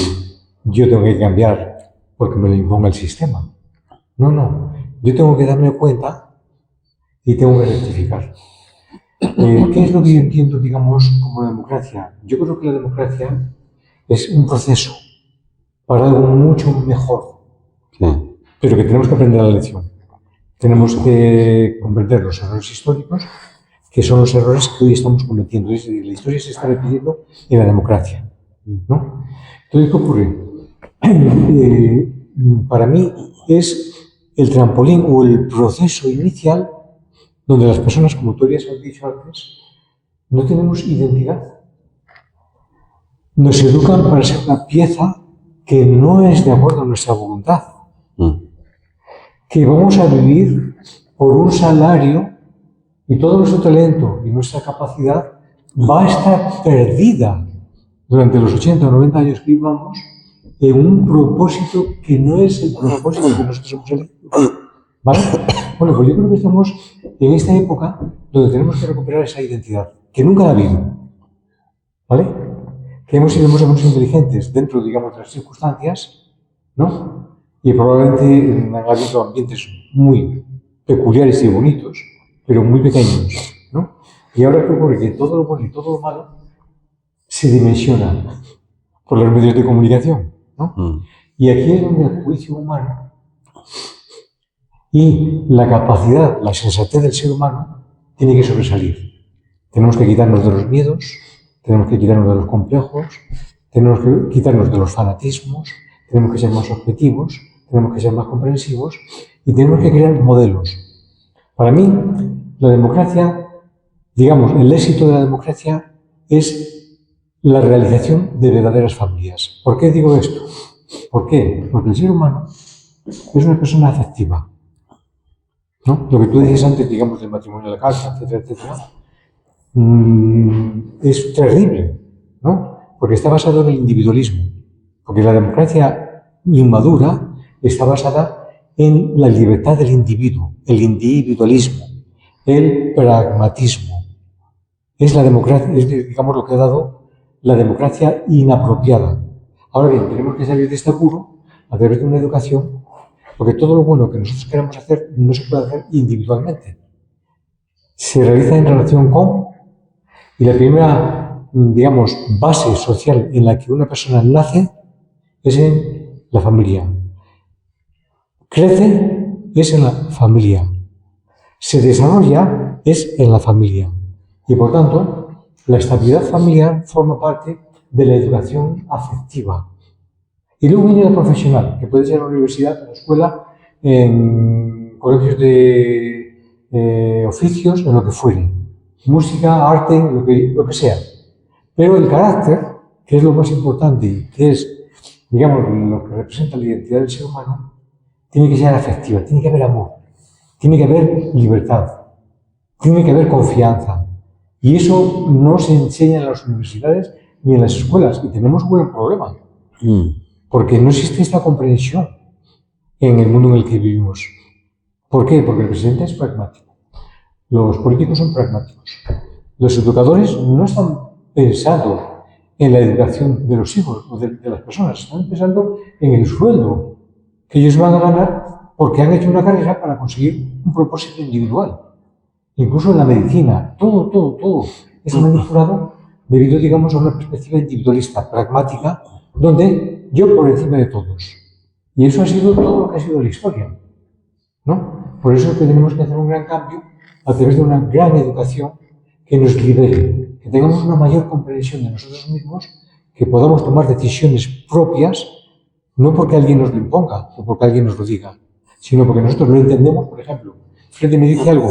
yo tenga que cambiar porque me lo imponga el sistema. No, no. Yo tengo que darme cuenta y tengo que rectificar. ¿Qué es lo que yo entiendo, digamos, como democracia? Yo creo que la democracia es un proceso para algo mucho mejor, pero que tenemos que aprender la lección. Tenemos que comprender los errores históricos, que son los errores que hoy estamos cometiendo. Es decir, la historia se está repitiendo en la democracia, ¿no? Entonces, ¿qué ocurre? Para mí es el trampolín o el proceso inicial donde las personas, como tú habías dicho antes, no tenemos identidad. Nos educan para ser una pieza que no es de acuerdo a nuestra voluntad. Que vamos a vivir por un salario y todo nuestro talento y nuestra capacidad va a estar perdida durante los 80 o 90 años que vivamos en un propósito que no es el propósito que nosotros hemos elegido. ¿Vale? Bueno, pues yo creo que estamos en esta época donde tenemos que recuperar esa identidad, que nunca la ha habido. ¿Vale? Que hemos sido más o menos inteligentes dentro, digamos, de las circunstancias, ¿no? Y probablemente han habido ambientes muy peculiares y bonitos, pero muy pequeños, ¿no? Y ahora ¿qué ocurre? Que todo lo bueno y todo lo malo se dimensiona por los medios de comunicación, ¿no? Y aquí es donde el juicio humano y la capacidad, la sensatez del ser humano tiene que sobresalir. Tenemos que quitarnos de los miedos, tenemos que quitarnos de los complejos, tenemos que quitarnos de los fanatismos, tenemos que ser más objetivos, tenemos que ser más comprensivos y tenemos que crear modelos. Para mí, la democracia, digamos, el éxito de la democracia es la realización de verdaderas familias. ¿Por qué digo esto? ¿Por qué? Porque el ser humano es una persona afectiva, ¿no? Lo que tú dices antes, digamos, del matrimonio de la carta, etcétera, etcétera, es terrible, ¿no? Porque está basado en el individualismo. Porque la democracia inmadura está basada en la libertad del individuo, el individualismo, el pragmatismo. Es la democracia, es, digamos, lo que ha dado la democracia inapropiada. Ahora bien, tenemos que salir de este apuro a través de una educación, porque todo lo bueno que nosotros queramos hacer no se puede hacer individualmente. Se realiza en relación con, y la primera, digamos, base social en la que una persona nace es en la familia. Crece es en la familia. Se desarrolla es en la familia. Y por tanto, la estabilidad familiar forma parte de la educación afectiva. Y luego viene la profesional, que puede ser en la universidad, en la escuela, en colegios de oficios, en lo que fuere. Música, arte, lo que sea. Pero el carácter, que es lo más importante y que es, digamos, lo que representa la identidad del ser humano, tiene que ser afectiva, tiene que haber amor, tiene que haber libertad, tiene que haber confianza. Y eso no se enseña en las universidades ni en las escuelas. Y tenemos un buen problema. Porque no existe esta comprensión en el mundo en el que vivimos. ¿Por qué? Porque el presidente es pragmático. Los políticos son pragmáticos. Los educadores no están pensando en la educación de los hijos o de las personas. Están pensando en el sueldo que ellos van a ganar porque han hecho una carrera para conseguir un propósito individual. Incluso en la medicina, todo es manipulado debido, digamos, a una perspectiva individualista, pragmática, donde yo por encima de todos. Y eso ha sido todo lo que ha sido la historia, ¿no? Por eso es que tenemos que hacer un gran cambio a través de una gran educación que nos libere, que tengamos una mayor comprensión de nosotros mismos, que podamos tomar decisiones propias, no porque alguien nos lo imponga o porque alguien nos lo diga, sino porque nosotros lo entendemos. Por ejemplo, Freddy me dice algo,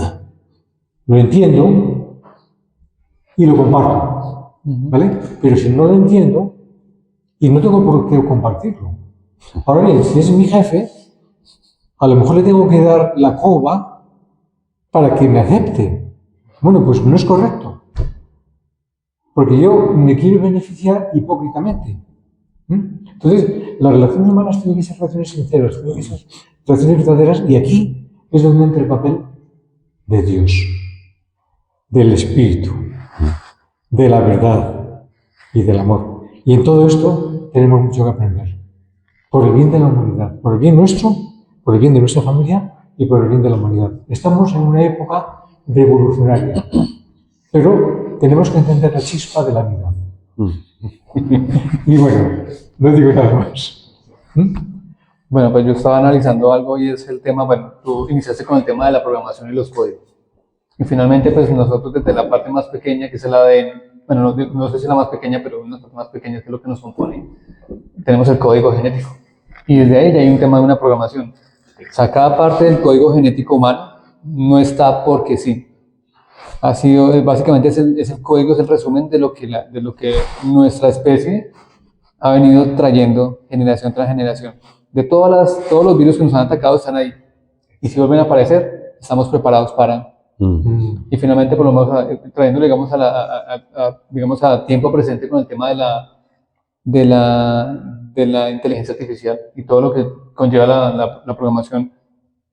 lo entiendo y lo comparto, ¿vale? Pero si no lo entiendo, y no tengo por qué compartirlo. Ahora bien, si es mi jefe, a lo mejor le tengo que dar la coba para que me acepte. Bueno, pues no es correcto. Porque yo me quiero beneficiar hipócritamente. Entonces, las relaciones humanas tienen que ser relaciones sinceras, tienen que ser relaciones verdaderas, y aquí es donde entra el papel de Dios, del Espíritu, de la verdad y del amor. Y en todo esto tenemos mucho que aprender. Por el bien de la humanidad, por el bien nuestro, por el bien de nuestra familia y por el bien de la humanidad. Estamos en una época revolucionaria, pero tenemos que entender la chispa de la vida. Y bueno, no digo nada más. Bueno, pues yo estaba analizando algo y es el tema, bueno, tú iniciaste con el tema de la programación y los códigos. Y finalmente, pues nosotros desde la parte más pequeña, que es el ADN, bueno, no sé si es la más pequeña, pero una parte más pequeña, que es lo que nos compone, tenemos el código genético. Y desde ahí ya hay un tema de una programación. O sea, cada parte del código genético humano no está porque sí. Ha sido, básicamente es el código, es el resumen de lo que nuestra especie ha venido trayendo generación tras generación. De todos los virus que nos han atacado están ahí. Y si vuelven a aparecer, estamos preparados para... Y finalmente, por lo menos, trayéndolo, digamos, a tiempo presente con el tema de la inteligencia artificial y todo lo que conlleva la programación.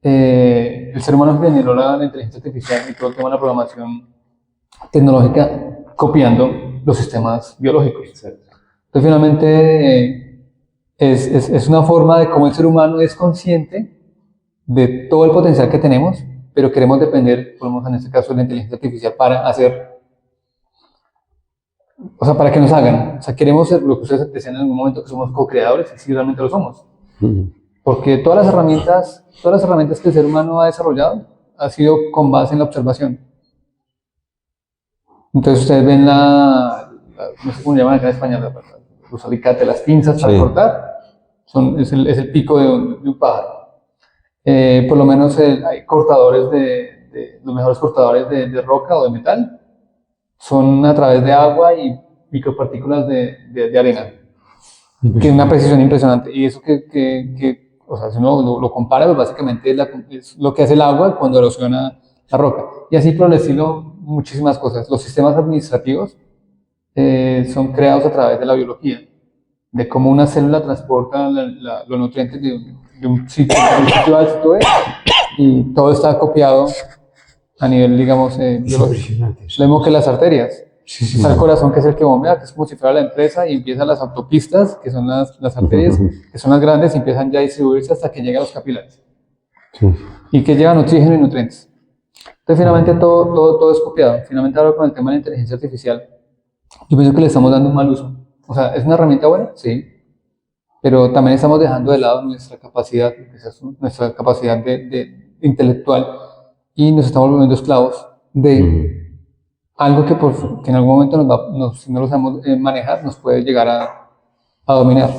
El ser humano generó la inteligencia artificial y todo el tema de la programación tecnológica copiando los sistemas biológicos. Entonces, finalmente, es una forma de cómo el ser humano es consciente de todo el potencial que tenemos, pero queremos depender, por ejemplo, en este caso, de la inteligencia artificial para hacer o sea, para que nos hagan. O sea, queremos ser lo que ustedes decían en algún momento, que somos co-creadores, y sí, realmente lo somos. Porque todas las herramientas que el ser humano ha desarrollado ha sido con base en la observación. Entonces ustedes ven no sé cómo llaman acá en español, los alicates, las pinzas para cortar, es el pico de un pájaro. Por lo menos hay cortadores los mejores cortadores de roca o de metal son a través de agua y micropartículas de arena, que es una precisión impresionante. Y eso o sea, si uno lo compara, pues básicamente es lo que hace el agua cuando erosiona la roca. Y así por el estilo, muchísimas cosas. Los sistemas administrativos son creados a través de la biología, de cómo una célula transporta los nutrientes de un sitio A a un sitio B, y todo está copiado a nivel, digamos, biológico. Lo mismo que las arterias. Está el corazón, que es el que bombea, que es como si fuera la empresa, y empiezan las autopistas, que son las arterias, que son las grandes, y empiezan ya a distribuirse hasta que llegan a los capilares. Y que llevan oxígeno y nutrientes. Entonces, finalmente, todo es copiado. Finalmente, ahora con el tema de la inteligencia artificial, yo pienso que le estamos dando un mal uso. O sea, ¿es una herramienta buena? Sí. Pero también estamos dejando de lado nuestra capacidad intelectual, y nos estamos volviendo esclavos de algo que en algún momento si no lo sabemos manejar, nos puede llegar a dominar.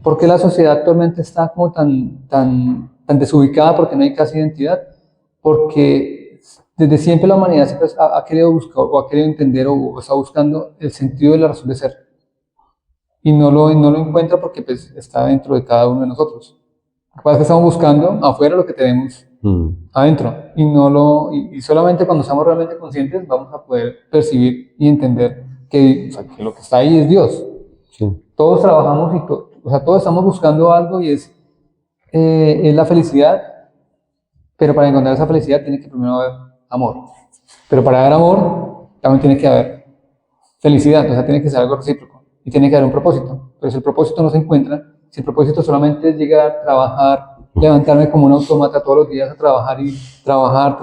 ¿Por qué la sociedad actualmente está como tan desubicada? Porque no hay casi identidad. Porque desde siempre la humanidad siempre ha querido buscar, o ha querido entender, o está buscando el sentido de la razón de ser. Y no lo encuentra porque pues, está dentro de cada uno de nosotros. Lo que pasa es que estamos buscando afuera lo que tenemos adentro, y solamente cuando estamos realmente conscientes vamos a poder percibir y entender que lo que está ahí es Dios. Todos trabajamos todos estamos buscando algo, y es la felicidad, pero para encontrar esa felicidad tiene que primero haber amor. Pero para haber amor también tiene que haber felicidad, o sea, tiene que ser algo recíproco, y tiene que haber un propósito. Pero si el propósito no se encuentra, si el propósito solamente es llegar a trabajar, levantarme como un autómata todos los días a trabajar y trabajar,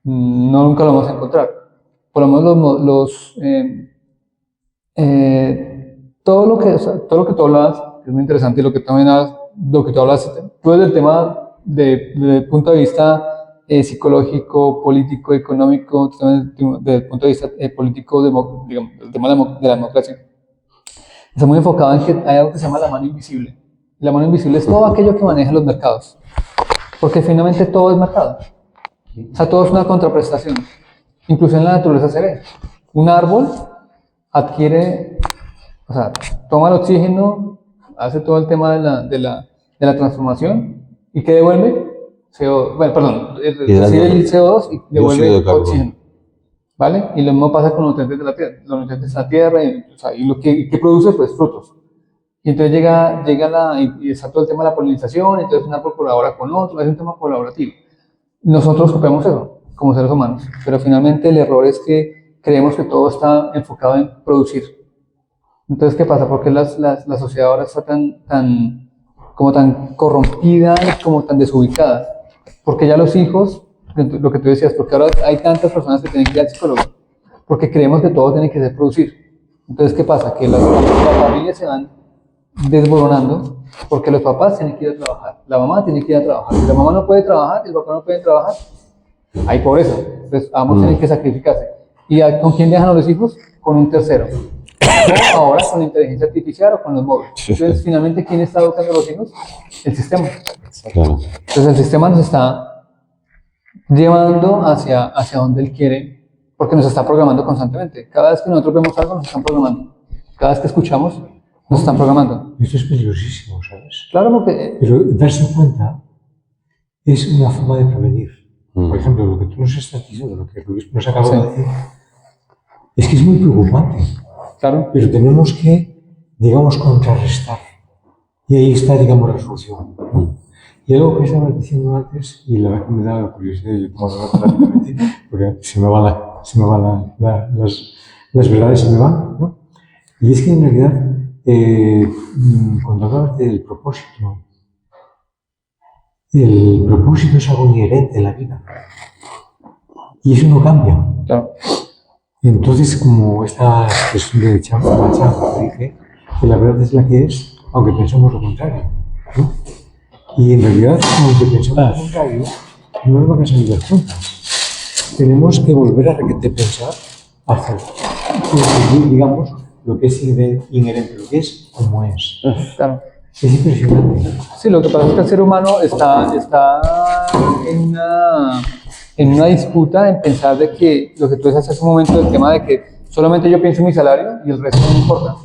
nunca lo vamos a encontrar. Por lo menos todo lo que tú hablas es muy interesante, y lo que tú hablas, tú desde el tema desde el punto de vista psicológico, político, económico, desde el punto de vista político, digamos, el tema de la democracia, está muy enfocado en que hay algo que se llama la mano invisible. La mano invisible es todo aquello que maneja los mercados, porque finalmente todo es mercado. O sea, todo es una contraprestación. Incluso en la naturaleza se ve. Un árbol toma el oxígeno, hace todo el tema de la transformación, y ¿qué devuelve? Recibe el CO2 y devuelve oxígeno. ¿Vale? Y lo mismo pasa con los nutrientes de la tierra. Los nutrientes de la tierra, y lo que produce, pues, frutos. Y entonces llega y está todo el tema de la polinización, entonces un árbol colabora con otro, es un tema colaborativo. Nosotros copiamos eso como seres humanos, pero finalmente el error es que creemos que todo está enfocado en producir. Entonces, ¿qué pasa? ¿Por qué la sociedad ahora está tan corrompida, como tan desubicada? Porque ya los hijos, lo que tú decías, porque ahora hay tantas personas que tienen que ir al psicólogo, porque creemos que todo tiene que ser producir. Entonces, ¿qué pasa? Que las familias se van desboronando porque los papás tienen que ir a trabajar, la mamá tiene que ir a trabajar. Si la mamá no puede trabajar, el papá no puede trabajar, hay pobreza. Entonces, ambos tienen que sacrificarse. ¿Y con quién dejan a los hijos? Con un tercero. O ahora con la inteligencia artificial o con los móviles. Entonces, finalmente, ¿quién está educando a los hijos? El sistema. Entonces, el sistema nos está llevando hacia donde él quiere, porque nos está programando constantemente. Cada vez que nosotros vemos algo, nos están programando. Cada vez que escuchamos, nos están programando. Esto es peligrosísimo, ¿sabes? Claro, porque... Pero darse cuenta es una forma de prevenir. Por ejemplo, lo que tú nos estás diciendo, lo que nos acabas de decir, es que es muy preocupante. Claro. Pero tenemos que, digamos, contrarrestar. Y ahí está, digamos, la solución. Y algo que estabas diciendo antes, y la verdad que me da la curiosidad, yo tomo nota rápidamente, porque se me van las verdades, se me van, ¿no? Y es que en realidad, cuando hablabas del propósito, el propósito es algo inherente en la vida. Y eso no cambia. Claro. Entonces, como esta expresión de Machado que dije, que la verdad es la que es, aunque pensemos lo contrario, ¿no? Y en realidad, aunque pensemos lo contrario, no nos van a salir las cuentas. Tenemos que volver a pensar hasta conseguir, digamos, lo que es inherente, lo que es como es. Claro. Es impresionante. Sí, lo que pasa es que el ser humano está en una disputa en pensar de que lo que tú decías hace un momento, del tema de que solamente yo pienso en mi salario y el resto no me importa.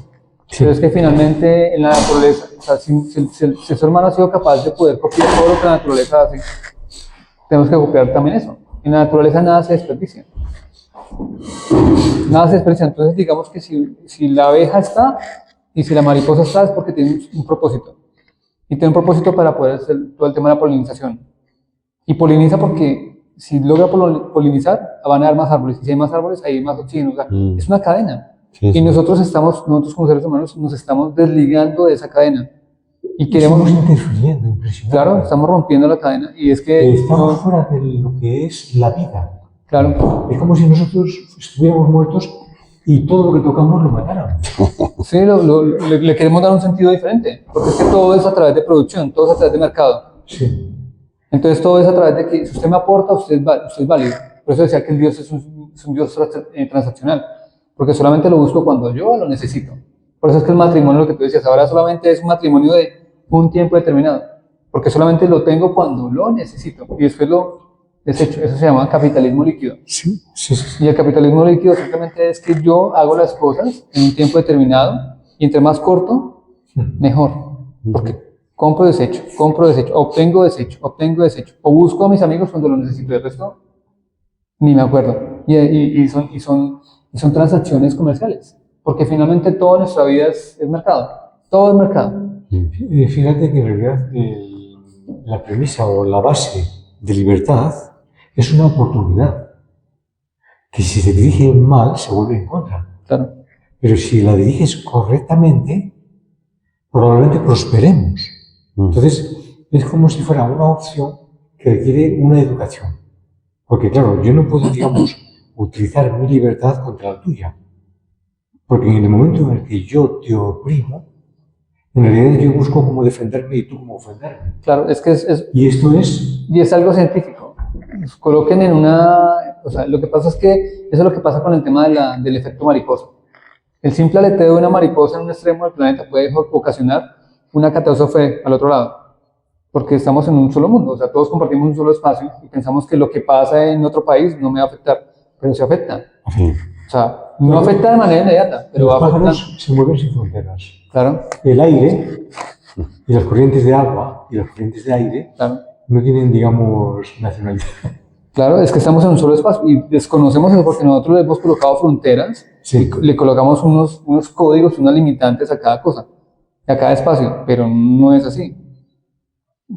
Sí. Pero es que finalmente en la naturaleza, o sea, si el ser humano ha sido capaz de poder copiar todo lo que la naturaleza hace, tenemos que copiar también eso. En la naturaleza nada se desperdicia. Nada se desperdicia. Entonces digamos que si la abeja está y si la mariposa está es porque tiene un propósito. Y tiene un propósito para poder hacer todo el tema de la polinización. Y poliniza porque si logra polinizar, van a haber más árboles. Y si hay más árboles, hay más oxígeno. O sea, es una cadena. Sí, sí. Y nosotros como seres humanos nos estamos desligando de esa cadena. Y queremos... Estamos interfiriendo, impresionante. Claro, estamos rompiendo la cadena. Y es que... Estamos fuera de lo que es la vida. Claro. Es como si nosotros estuviéramos muertos y todo lo que tocamos lo matáramos. Sí, le queremos dar un sentido diferente. Porque es que todo es a través de producción, todo es a través de mercado. Sí. Entonces todo es a través de que si usted me aporta, usted es válido. Por eso decía que el Dios es un Dios transaccional. Porque solamente lo busco cuando yo lo necesito. Por eso es que el matrimonio, lo que tú decías, ahora solamente es un matrimonio de un tiempo determinado. Porque solamente lo tengo cuando lo necesito. Y después lo desecho. Eso se llama capitalismo líquido. Sí, sí, sí. Y el capitalismo líquido simplemente es que yo hago las cosas en un tiempo determinado. Y entre más corto, mejor. Porque compro desecho, obtengo desecho. O busco a mis amigos cuando lo necesito. El resto, ni me acuerdo. Y son transacciones comerciales, porque finalmente toda nuestra vida es mercado, todo es mercado. Fíjate que en realidad la premisa o la base de libertad es una oportunidad, que si se dirige mal se vuelve en contra. Claro. Pero si la diriges correctamente, probablemente prosperemos. Entonces, es como si fuera una opción que requiere una educación. Porque claro, yo no puedo, digamos, utilizar mi libertad contra la tuya. Porque en el momento en el que yo te oprimo, en realidad yo busco cómo defenderme y tú cómo ofenderme. Claro, es que Y esto es... Y es algo científico. Nos coloquen en una... O sea, lo que pasa es que eso es lo que pasa con el tema del efecto mariposa. El simple aleteo de una mariposa en un extremo del planeta puede ocasionar una catástrofe al otro lado. Porque estamos en un solo mundo, o sea, todos compartimos un solo espacio y pensamos que lo que pasa en otro país no me va a afectar, pero se afecta. Sí. O sea, no afecta de manera inmediata, pero Los va a afectar. pájaros se mueven sin fronteras. Claro, El aire y las corrientes de agua y las corrientes de aire claro. no tienen, digamos, nacionalidad. Claro, es que estamos en un solo espacio y desconocemos eso porque nosotros le hemos colocado fronteras Sí. y le colocamos unos códigos, unas limitantes a cada cosa, a cada espacio, pero no es así.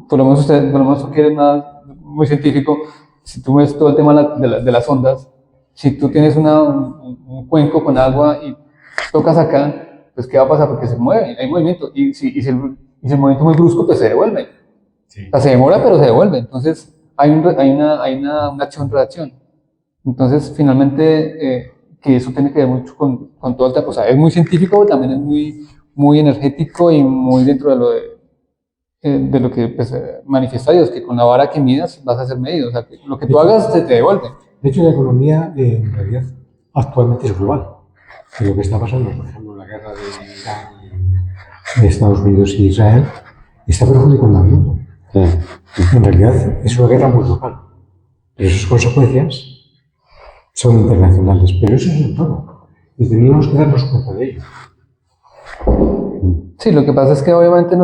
Por lo menos tú que eres más muy científico, si tú ves todo el tema de las ondas, si tú tienes un cuenco con agua y tocas acá, pues ¿qué va a pasar? Porque se mueve, hay movimiento, y si el movimiento es muy brusco, pues se devuelve. Sí. O sea, se demora, pero se devuelve. Entonces, hay una acción-reacción. Entonces, finalmente, que eso tiene que ver mucho con todo el tema. O sea, es muy científico, pero también es muy energético y muy dentro de lo que pues, manifiesta Dios, que con la vara que midas vas a ser medido. O sea, que lo que tú hagas se te devuelve. De hecho, la economía en realidad actualmente es global. Y lo que está pasando, por ejemplo, la guerra de Estados Unidos y Israel, está perjudicando al mundo. Sí. En realidad es una guerra muy local, pero sus consecuencias son internacionales. Pero eso es el todo, y teníamos que darnos cuenta de ello. Sí, lo que pasa es que obviamente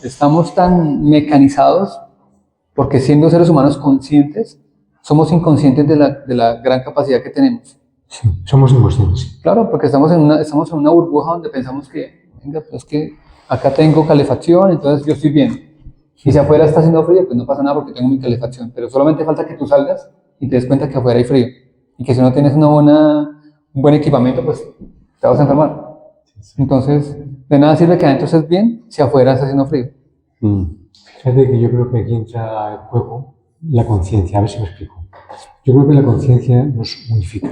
estamos tan mecanizados porque siendo seres humanos conscientes, somos inconscientes de la gran capacidad que tenemos. Sí, somos inconscientes. Claro, porque estamos en una burbuja donde pensamos que, venga, pues que acá tengo calefacción, entonces yo estoy bien. Y si afuera está haciendo frío, pues no pasa nada porque tengo mi calefacción. Pero solamente falta que tú salgas y te des cuenta que afuera hay frío. Y que si no tienes un buen equipamiento, pues te vas a enfermar. Entonces, de nada sirve que adentro estés bien si afuera está haciendo frío. Fíjate que yo creo que aquí entra en juego la conciencia, a ver si me explico. Yo creo que la conciencia nos unifica.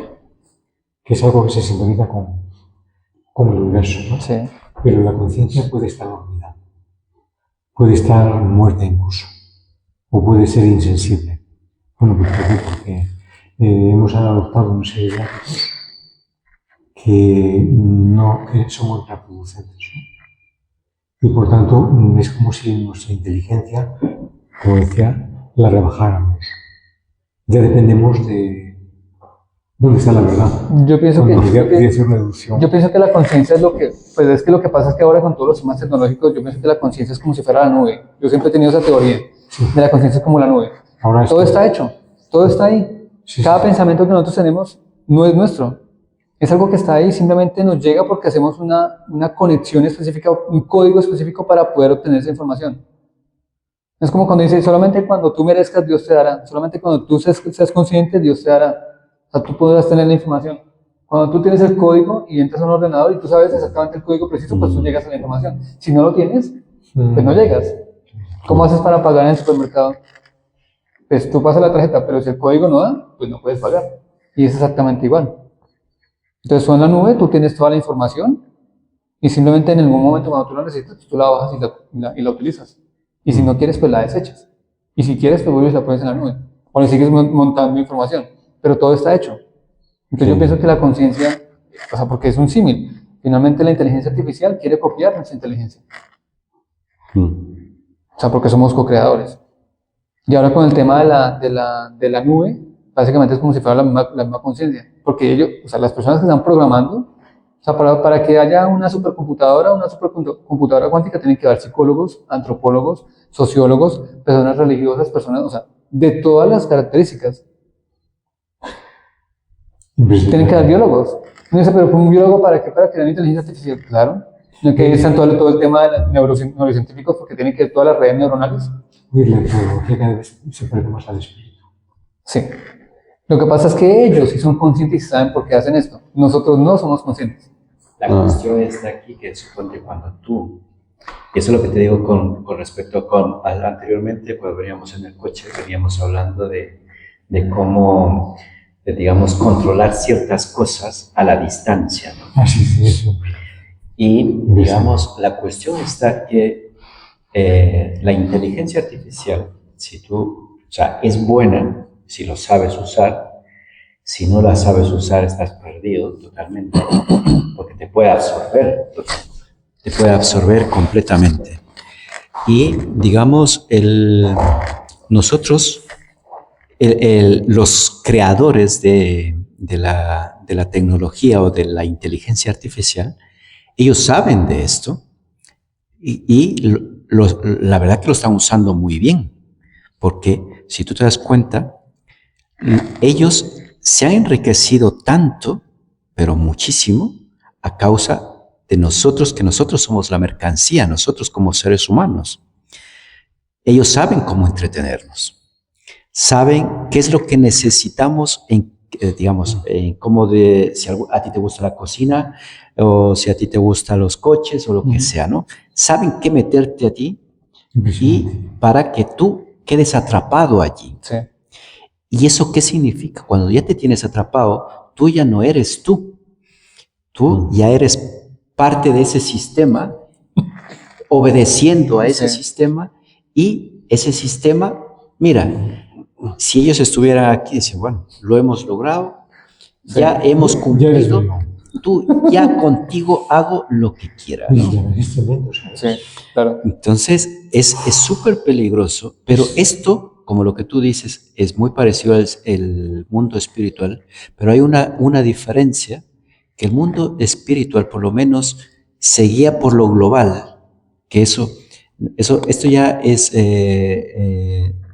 que es algo que se sintoniza con el universo, ¿no? Sí. Pero la conciencia puede estar dormida, puede estar muerta incluso, o puede ser insensible. Bueno, pues ¿por qué? Porque hemos adoptado una serie de hábitos que son contraproducentes, ¿no? Y por tanto es como si nuestra inteligencia, como decía, la rebajáramos. Ya dependemos de dónde está la verdad. Yo pienso que, Podría ser una deducción. yo pienso que la conciencia es lo que, pues es que lo que pasa es que ahora con todos los sistemas tecnológicos, yo pienso que la conciencia es como si fuera la nube. Yo siempre he tenido esa teoría de la conciencia como la nube. Ahora Todo está hecho, todo está ahí. Sí, Cada sí. pensamiento que nosotros tenemos no es nuestro. Es algo que está ahí, simplemente nos llega porque hacemos una conexión específica, un código específico para poder obtener esa información. Es como cuando dice, solamente cuando tú merezcas, Dios te dará. Solamente cuando tú seas consciente, Dios te dará. O sea, tú podrás tener la información. Cuando tú tienes el código y entras a un ordenador y tú sabes exactamente el código preciso, pues tú llegas a la información. Si no lo tienes, pues no llegas. ¿Cómo haces para pagar en el supermercado? Pues tú pasas la tarjeta, pero si el código no da, pues no puedes pagar. Y es exactamente igual. Entonces, tú en la nube, tú tienes toda la información y simplemente en algún momento cuando tú la necesitas, pues tú la bajas y la utilizas. Y si no quieres, pues la desechas. Y si quieres, pues vuelves y la pones en la nube. O le sigues montando información. Pero todo está hecho. Entonces yo pienso que la conciencia, o sea, porque es un símil. Finalmente la inteligencia artificial quiere copiar nuestra inteligencia. O sea, porque somos co-creadores. Y ahora con el tema de la nube, básicamente es como si fuera la misma conciencia. Porque ellos, o sea, las personas que están programando, o sea, para que haya una supercomputadora cuántica tienen que haber psicólogos, antropólogos, sociólogos, personas religiosas, personas, o sea, de todas las características. Tienen que haber biólogos. No sé, pero un biólogo para qué? Para crear inteligencia artificial, claro. No que están todo el tema de neurocientíficos porque tienen que ver todas las redes neuronales. Y la antropología cada vez se parece más al espíritu. Sí. Lo que pasa es que ellos sí son conscientes y saben por qué hacen esto. Nosotros no somos conscientes. La cuestión está aquí que suponte cuando tú, y eso es lo que te digo con respecto anteriormente, cuando veníamos en el coche, veníamos hablando de cómo, digamos, controlar ciertas cosas a la distancia, ¿no? Así es, eso. Y, digamos, la cuestión está que la inteligencia artificial, si tú, o sea, es buena si lo sabes usar. Si no la sabes usar, estás perdido totalmente, porque te puede absorber completamente. Y, digamos, nosotros, los creadores de la tecnología o de la inteligencia artificial, ellos saben de esto y la verdad que lo están usando muy bien, porque si tú te das cuenta, ellos se han enriquecido tanto, pero muchísimo, a causa de nosotros, que nosotros somos la mercancía, nosotros como seres humanos. Ellos saben cómo entretenernos, saben qué es lo que necesitamos, digamos, si a ti te gusta la cocina, o si a ti te gustan los coches, o lo que sea, ¿no? Saben qué meterte a ti y para que tú quedes atrapado allí. Sí. ¿Y eso qué significa? Cuando ya te tienes atrapado, tú ya no eres tú. Tú ya eres parte de ese sistema, obedeciendo a ese sistema, y ese sistema, mira, si ellos estuvieran aquí, dicen, bueno, lo hemos logrado, ya hemos cumplido, tú ya contigo hago lo que quiera, ¿no? Es tremendo, ¿sabes? Sí, claro. Entonces, es súper peligroso, pero esto, como lo que tú dices, es muy parecido al mundo espiritual, pero hay una diferencia, que el mundo espiritual por lo menos se guía por lo global, que esto ya es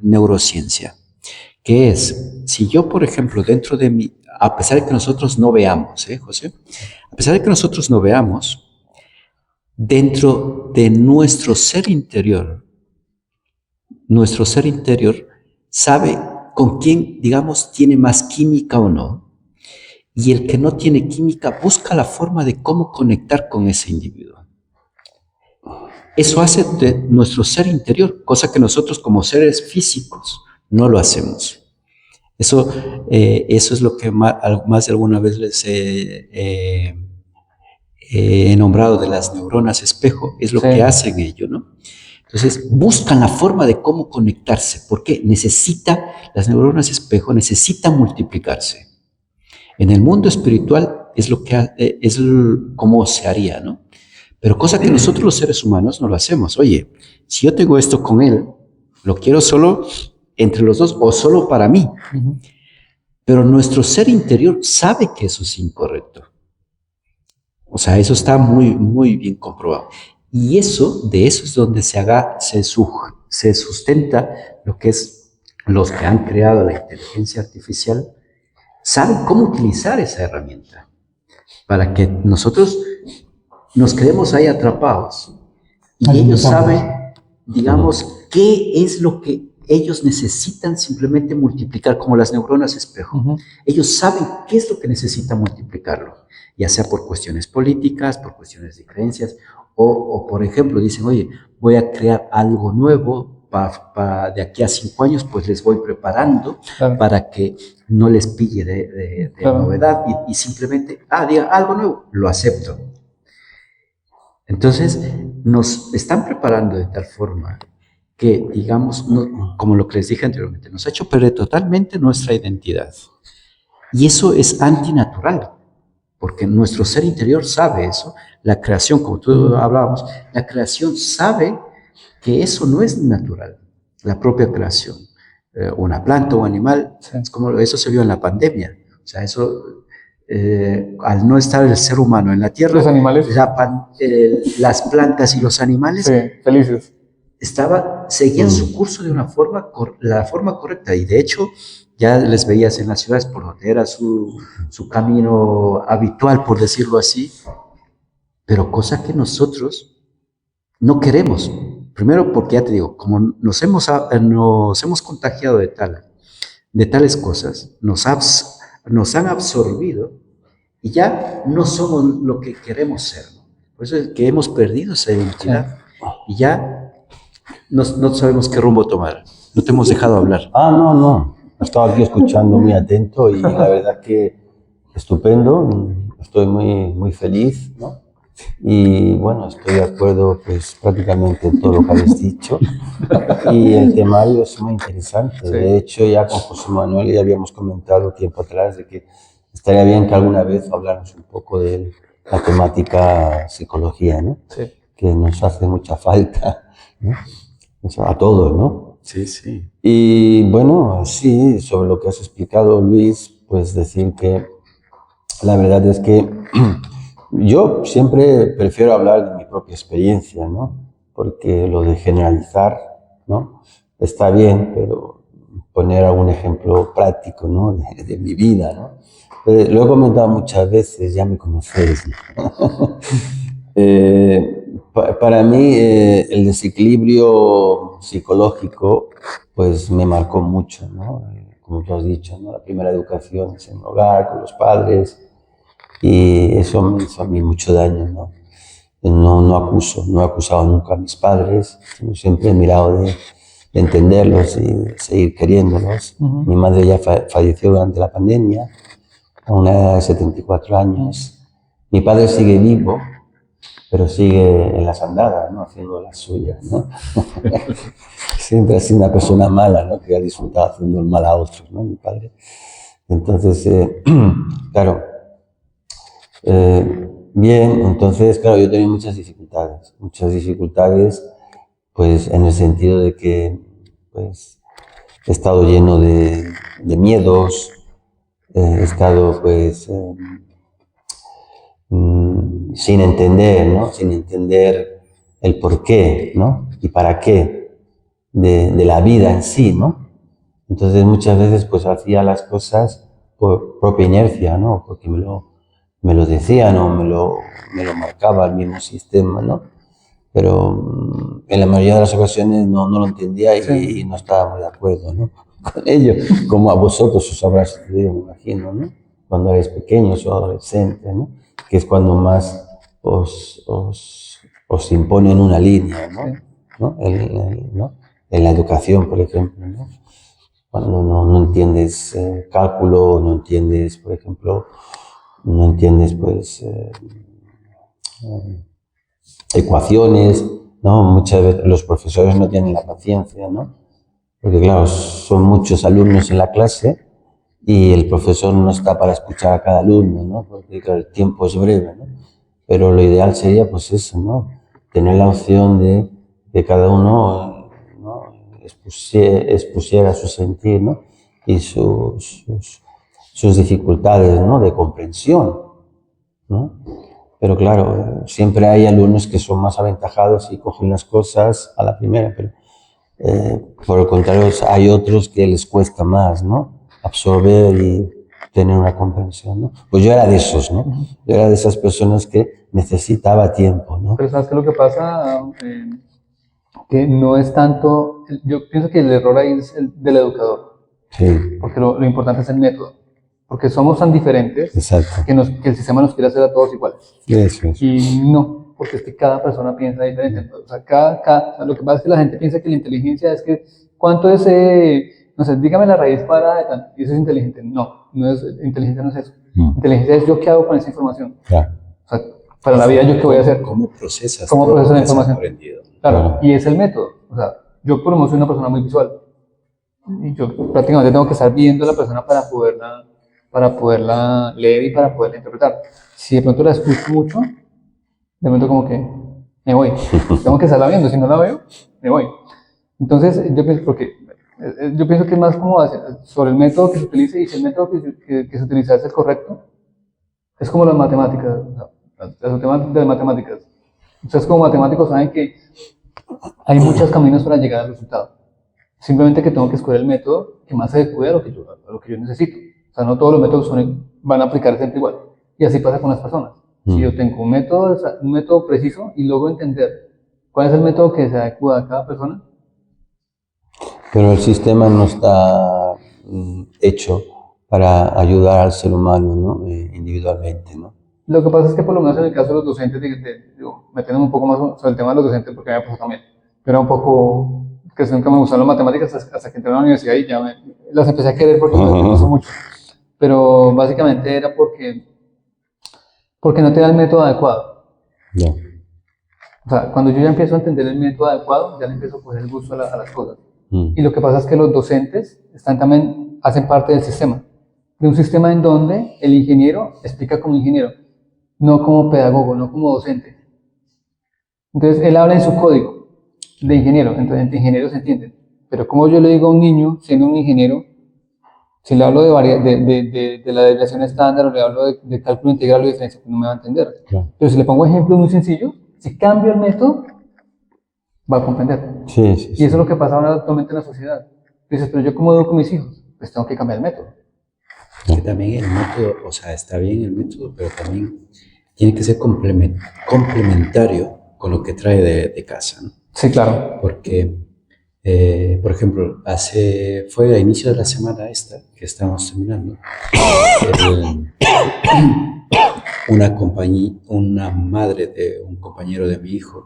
neurociencia, que es, si yo, por ejemplo, dentro de mí, a pesar de que nosotros no veamos, José, a pesar de que nosotros no veamos, dentro de nuestro ser interior sabe con quién, digamos, tiene más química o no. Y el que no tiene química busca la forma de cómo conectar con ese individuo. Eso hace de nuestro ser interior, cosa que nosotros como seres físicos no lo hacemos. Eso es lo que más de alguna vez les he nombrado de las neuronas espejo, es lo Sí. que hacen ellos, ¿no? Entonces, buscan la forma de cómo conectarse, porque las neuronas espejo necesitan multiplicarse. En el mundo espiritual es como se haría, ¿no? Pero cosa que nosotros los seres humanos no lo hacemos. Oye, si yo tengo esto con él, lo quiero solo entre los dos o solo para mí. Ujú. Pero nuestro ser interior sabe que eso es incorrecto. O sea, eso está muy, muy bien comprobado. Y de eso es donde se sustenta lo que es los que han creado la inteligencia artificial, saben cómo utilizar esa herramienta para que nosotros nos quedemos ahí atrapados. Y ellos saben, digamos, qué es lo que ellos necesitan simplemente multiplicar, como las neuronas espejo. Ujú. Ellos saben qué es lo que necesitan multiplicarlo, ya sea por cuestiones políticas, por cuestiones de creencias, o por ejemplo, dicen, oye, voy a crear algo nuevo de aquí a 5 años, pues les voy preparando Claro. para que no les pille de Claro. novedad y simplemente, diga algo nuevo, lo acepto. Entonces, nos están preparando de tal forma que, digamos, como lo que les dije anteriormente, nos ha hecho perder totalmente nuestra identidad. Y eso es antinatural, porque nuestro ser interior sabe eso. La creación, como tú hablábamos, la creación sabe que eso no es natural, la propia creación. Una planta o un animal, Sí. es como eso se vio en la pandemia. O sea, eso, al no estar el ser humano en la tierra, Los animales. las plantas y los animales Sí, felices. seguían su curso de la forma correcta. Y de hecho, ya les veías en las ciudades por donde era su camino habitual, por decirlo así, pero cosa que nosotros no queremos. Primero porque, ya te digo, como nos hemos contagiado de tales cosas, nos han absorbido y ya no somos lo que queremos ser, ¿no? Por eso es que hemos perdido esa identidad y ya no sabemos qué rumbo tomar. No te hemos dejado hablar. No. Estaba aquí escuchando muy atento y la verdad que estupendo. Estoy muy, muy feliz, ¿no? Y bueno, estoy de acuerdo pues prácticamente en todo lo que habéis dicho. Y el temario es muy interesante. Sí. De hecho, ya con José Manuel ya habíamos comentado tiempo atrás de que estaría bien que alguna vez habláramos un poco de la temática psicología, ¿no? Sí. Que nos hace mucha falta, ¿no? Eso, a todos, ¿no? Sí, sí. Y bueno, sí, sobre lo que has explicado, Luis, pues decir que la verdad es que yo siempre prefiero hablar de mi propia experiencia, ¿no? Porque lo de generalizar, ¿no? Está bien, pero poner algún ejemplo práctico, ¿no? De mi vida, ¿no? Lo he comentado muchas veces, ya me conocéis, ¿no? Para mí el desequilibrio psicológico pues me marcó mucho, ¿no? Como tú has dicho, ¿no? La primera educación es en el hogar, con los padres, y eso me hizo a mí mucho daño, ¿no? No he acusado nunca a mis padres, sino siempre he mirado de entenderlos y de seguir queriéndolos. Ujú. Mi madre ya falleció durante la pandemia, a una edad de 74 años. Mi padre sigue vivo, pero sigue en las andadas, ¿no? Haciendo las suyas, ¿no? Siempre ha sido una persona mala, ¿no? Que ha disfrutado haciendo el mal a otros, ¿no? Mi padre. Entonces, claro, bien, entonces, claro, yo tenía muchas dificultades, pues en el sentido de que, pues, he estado lleno de miedos, he estado, pues, sin entender, ¿no? Sin entender el por qué, ¿no? Y para qué de la vida en sí, ¿no? Entonces muchas veces pues hacía las cosas por propia inercia, ¿no? Porque me lo decían o me lo marcaba el mismo sistema, ¿no? Pero en la mayoría de las ocasiones no lo entendía y no estaba muy de acuerdo, ¿no? Con ello, como a vosotros os habrá sucedido, me imagino, ¿no? Cuando eres pequeños o adolescentes, ¿no? Que es cuando más os imponen una línea, ¿no? ¿No? ¿No? En la educación, por ejemplo, ¿no? cuando no entiendes cálculo, no entiendes, por ejemplo, no entiendes pues ecuaciones, ¿no? Muchas veces los profesores no tienen la paciencia, ¿no? Porque claro, son muchos alumnos en la clase y el profesor no está para escuchar a cada alumno, ¿no? Porque claro, el tiempo es breve, ¿no? Pero lo ideal sería pues eso, ¿no? Tener la opción de que cada uno, ¿no? expusiera su sentir, ¿no? Y sus dificultades, ¿no? De comprensión, ¿no? Pero claro, siempre hay alumnos que son más aventajados y cogen las cosas a la primera, pero por el contrario hay otros que les cuesta más, ¿no? Absorber y tener una comprensión, ¿no? Pues yo era de esos, ¿no? Yo era de esas personas que necesitaba tiempo, ¿no? Pero ¿sabes qué es lo que pasa? Que no es tanto, yo pienso que el error ahí es el del educador, Sí, porque lo importante es el método, porque somos tan diferentes exacto. que el sistema nos quiere hacer a todos iguales. Eso es. Y no, porque es que cada persona piensa diferente. O sea, lo que pasa es que la gente piensa que la inteligencia es que, ¿cuánto es, no sé, dígame la raíz cuadrada de tal, y eso es inteligente? No, inteligencia no es eso. Inteligencia es yo qué hago con esa información. Claro. O sea, para la vida yo qué voy a hacer. ¿Cómo procesas? ¿Cómo todo procesas lo la que has información? aprendido? Claro, y es el método. O sea, yo por lo menos soy una persona muy visual. Y yo prácticamente tengo que estar viendo a la persona para poderla leer y para poderla interpretar. Si de pronto la escucho mucho, de pronto como que me voy. Tengo que estarla viendo, si no la veo, me voy. Entonces, yo pienso que es más como sobre el método que se utilice, y si el método que se utiliza es el correcto, es como las matemáticas, o sea, las temáticas de matemáticas. Ustedes como matemáticos saben que hay muchos caminos para llegar al resultado. Simplemente que tengo que escoger el método que más se adecue a lo que yo necesito. O sea, no todos los métodos van a aplicar siempre igual. Y así pasa con las personas. Si yo tengo un método preciso y luego entender cuál es el método que se adecua a cada persona. Pero el sistema no está hecho para ayudar al ser humano, ¿no? Individualmente, ¿no? Lo que pasa es que por lo menos en el caso de los docentes, metiéndome un poco más sobre el tema de los docentes, porque me pasó también. Yo era un poco, que nunca me gustaron las matemáticas hasta que entré a la universidad y ya las empecé a querer porque me gustó mucho. Pero básicamente era porque no te da el método adecuado. Yeah. O sea, cuando yo ya empiezo a entender el método adecuado, ya le empiezo a coger el gusto a las cosas. Y lo que pasa es que los docentes también hacen parte del sistema. De un sistema en donde el ingeniero explica como ingeniero, no como pedagogo, no como docente. Entonces, él habla en su código de ingeniero, entonces entre ingenieros se entienden. Pero como yo le digo a un niño, siendo un ingeniero, si le hablo de la desviación estándar o le hablo de cálculo integral o diferencia, pues no me va a entender. Claro. Pero si le pongo ejemplos muy sencillos, si cambio el método, va a comprender. Sí. Y eso es lo que pasa ahora actualmente en la sociedad. Dices, pero yo cómo educo a mis hijos, pues tengo que cambiar el método. Que también el método, o sea, está bien el método, pero también tiene que ser complementario con lo que trae de casa, ¿no? Sí, claro. Porque, por ejemplo, fue a inicio de la semana esta que estamos terminando, una madre de un compañero de mi hijo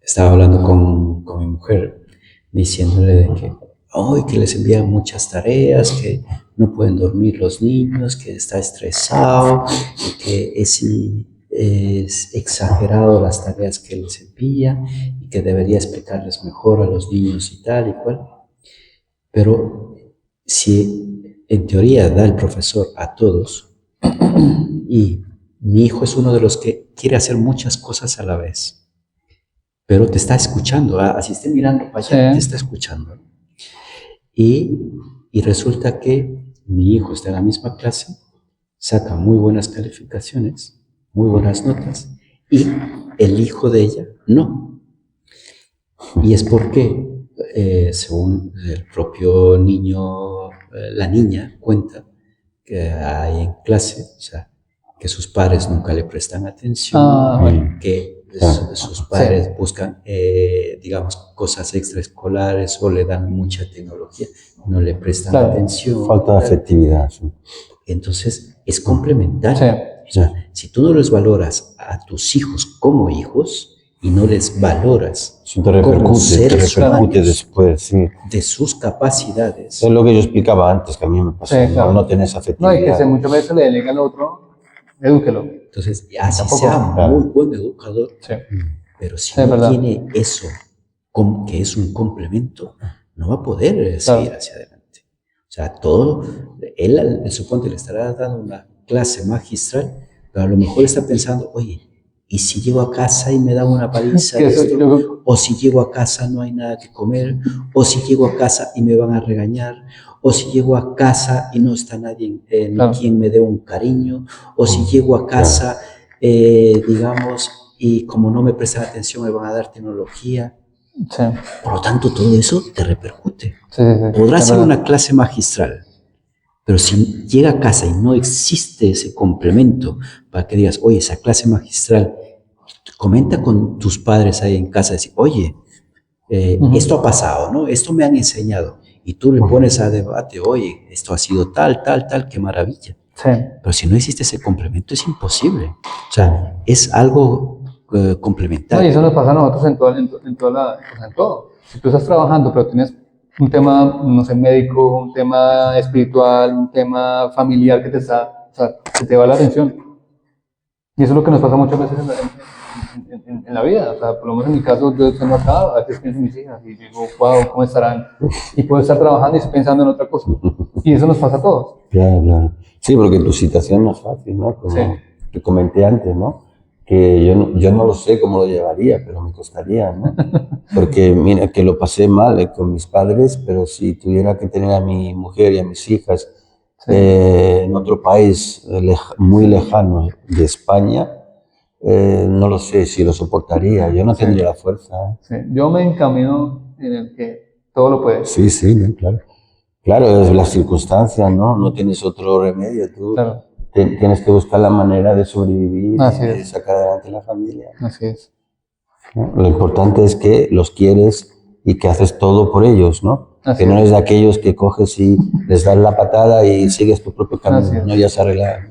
estaba hablando con mi mujer, diciéndole de que les envían muchas tareas, que no pueden dormir los niños, que está estresado, y que es exagerado las tareas que les envía y que debería explicarles mejor a los niños y tal y cual. Pero si en teoría da el profesor a todos, y mi hijo es uno de los que quiere hacer muchas cosas a la vez, pero te está escuchando, así esté mirando para allá, te está escuchando. Y resulta que mi hijo está en la misma clase, saca muy buenas calificaciones, muy buenas notas, y el hijo de ella no. Y es porque, según el propio niño, la niña cuenta que hay en clase, o sea, que sus padres nunca le prestan atención, que sus padres buscan, digamos, cosas extraescolares o le dan mucha tecnología, no le prestan atención. Falta de afectividad. Sí. Entonces, es complementario. O sea, si tú no los valoras a tus hijos como hijos y no les valoras Eso te como repercute seres humanos después, sí. de sus capacidades. Es lo que yo explicaba antes, que a mí me pasó, Sí, claro. no tenés No, y que afectividad. muchas veces le delega al otro, edúquelo. Entonces, así Tampoco, sea claro. muy buen educador, Sí, pero si Sí, es no verdad. tiene eso, que es un complemento, no va a poder seguir hacia adelante. O sea, todo, él suponte le estará dando una clase magistral, pero a lo mejor está pensando, oye, ¿y si llego a casa y me dan una paliza Que eso, esto? yo, O si llego a casa no hay nada que comer, o si llego a casa y me van a regañar, o si llego a casa y no está nadie ni Claro. quien me dé un cariño, o si llego a casa, digamos, y como no me prestan atención me van a dar tecnología. sí, Por lo tanto, todo eso te repercute. sí, sí, Podrá es ser verdad. una clase magistral, pero si llega a casa y no existe ese complemento para que digas, oye, esa clase magistral, comenta con tus padres ahí en casa, decir, oye, esto ha pasado, ¿no? Esto me han enseñado. Y tú le pones a debate, oye, esto ha sido tal, tal, tal, qué maravilla. Sí. Pero si no existe ese complemento, es imposible. O sea, es algo No, y complementario. eso nos pasa a nosotros en todo. Si tú estás trabajando, pero tienes un tema, no sé, médico, un tema espiritual, un tema familiar que te está, o sea, que te va la atención. Y eso es lo que nos pasa muchas veces en la vida. O sea, por lo menos en mi caso, yo tengo acá, a veces pienso en mis hijas y digo, wow, ¿cómo estarán? Y puedo estar trabajando y estoy pensando en otra cosa. Y eso nos pasa a todos. Claro, claro. Sí, porque tu situación no es fácil, ¿no? Como Sí. te comenté antes, ¿no? Que yo no lo sé cómo lo llevaría, pero me costaría, ¿no? Porque mira, que lo pasé mal con mis padres, pero si tuviera que tener a mi mujer y a mis hijas Sí. en otro país muy lejano de España, no lo sé si lo soportaría. Yo no Sí. tendría la fuerza. Sí. Yo me encamino en el que todo lo puedes. Sí, sí, ¿no? Claro. Claro, es las circunstancias, ¿no? No tienes otro remedio. Tú Claro, tienes que buscar la manera de sobrevivir así y de es, sacar adelante la familia, así es. ¿no? Lo importante es que los quieres y que haces todo por ellos, ¿no? Así Que no es. eres de aquellos que coges y les das la patada y sigues tu propio Así camino, es. ¿no? Ya se arregla.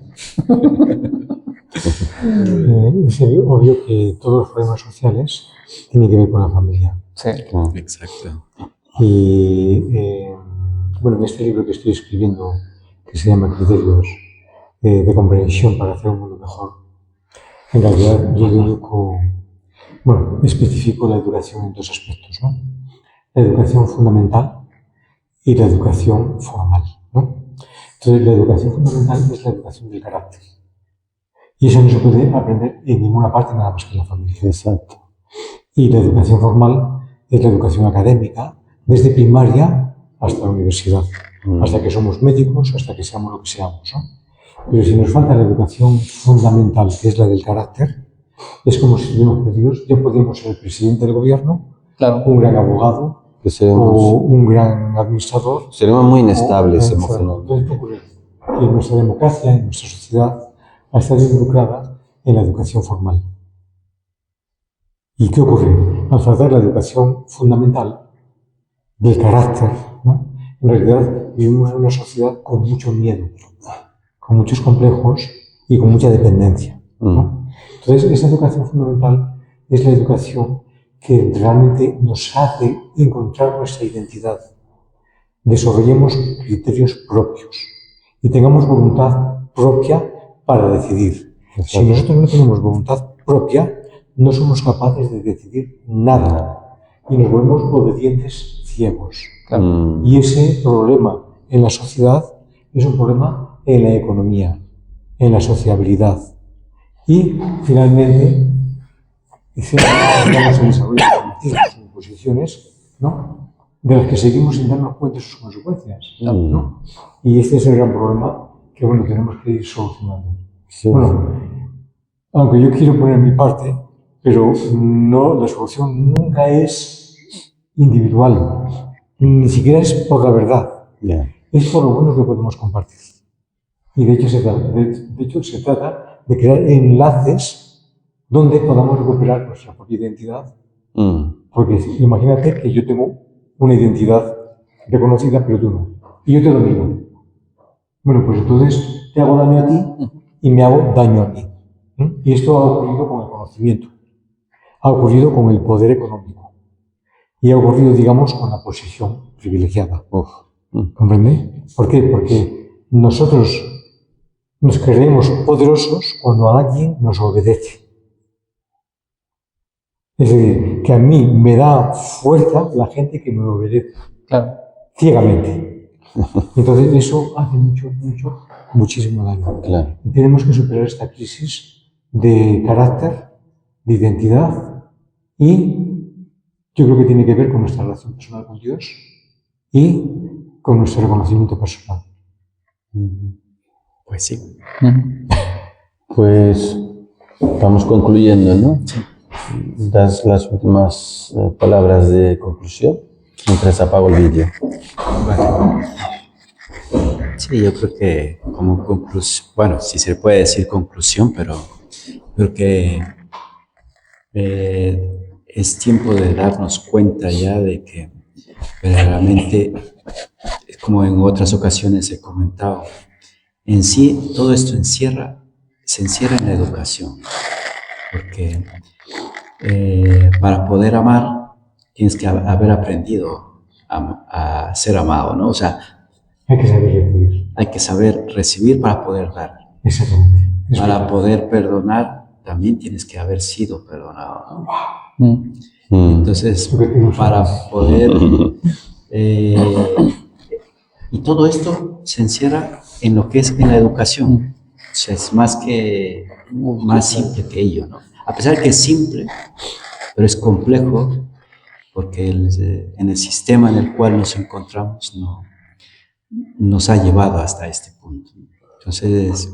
Es obvio que todos los problemas sociales tienen que ver con la familia. Sí, Exacto. Y bueno, en este libro que estoy escribiendo, que se llama Criterios de comprensión para hacer un mundo mejor, en realidad yo dedico, bueno, especifico la educación en dos aspectos, ¿no? La educación fundamental y la educación formal, ¿no? Entonces, la educación fundamental es la educación del carácter. Y eso no se puede aprender en ninguna parte nada más que en la familia. Exacto. Y la educación formal es la educación académica, desde primaria hasta la universidad, hasta que somos médicos, hasta que seamos lo que seamos, ¿no? Pero si nos falta la educación fundamental, que es la del carácter, es como si estuviéramos perdidos. Ya podríamos ser el presidente del gobierno, claro. un gran abogado Que o seremos un gran administrador. muy inestables Entonces, emocionalmente. ¿qué ocurre? Que nuestra democracia y nuestra sociedad ha estado involucrada en la educación formal. ¿Y qué ocurre? Al faltar la educación fundamental del carácter, ¿no? En realidad vivimos en una sociedad con mucho miedo, con muchos complejos y con mucha dependencia, ¿no? Entonces, esa educación fundamental es la educación que realmente nos hace encontrar nuestra identidad, desarrollemos criterios propios y tengamos voluntad propia para decidir. Si nosotros no tenemos voluntad propia, no somos capaces de decidir nada y nos volvemos obedientes ciegos. Claro. Y ese problema en la sociedad es un problema en la economía, en la sociabilidad. Y finalmente, estamos en desarrollos cognitivos, en posiciones, ¿no?, de las que seguimos sin darnos cuenta de sus consecuencias, ¿no? Y este es el gran problema que, bueno, tenemos que ir solucionando. Sí. Bueno, aunque yo quiero poner mi parte, pero no, la solución nunca es individual, ni siquiera es por la verdad, es por lo bueno que podemos compartir. Y de hecho se trata de crear enlaces donde podamos recuperar nuestra propia identidad. Porque imagínate que yo tengo una identidad reconocida, pero tú no. Y yo te domino. Bueno, pues entonces te hago daño a ti y me hago daño a mí. Y esto ha ocurrido con el conocimiento. ha ocurrido con el poder económico y ha ocurrido, digamos, con la posición privilegiada. ¿Comprende? ¿Por qué? Porque nosotros nos creemos poderosos cuando alguien nos obedece. Es decir, que a mí me da fuerza la gente que me obedece. Claro. Ciegamente. Entonces eso hace muchísimo daño. Claro. Y tenemos que superar esta crisis de carácter, de identidad, y yo creo que tiene que ver con nuestra relación personal con Dios y con nuestro reconocimiento personal. Pues sí. Pues vamos concluyendo, ¿no? Das las últimas palabras de conclusión mientras apago el vídeo. Vale. Sí, yo creo que como conclusión, bueno, si se puede decir conclusión, pero creo que es tiempo de darnos cuenta ya de que verdaderamente, como en otras ocasiones he comentado, en sí todo esto se encierra en la educación, porque para poder amar tienes que haber aprendido a ser amado, ¿no? O sea, Hay que saber recibir. hay que saber recibir para poder dar. Exactamente. Para poder perdonar también tienes que haber sido perdonado, ¿no? Entonces, para poder... y todo esto se encierra en lo que es en la educación. O sea, es más simple que ello, ¿no? A pesar de que es simple, pero es complejo, porque en el sistema en el cual nos encontramos no nos ha llevado hasta este punto. Entonces,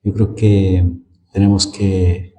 yo creo que tenemos que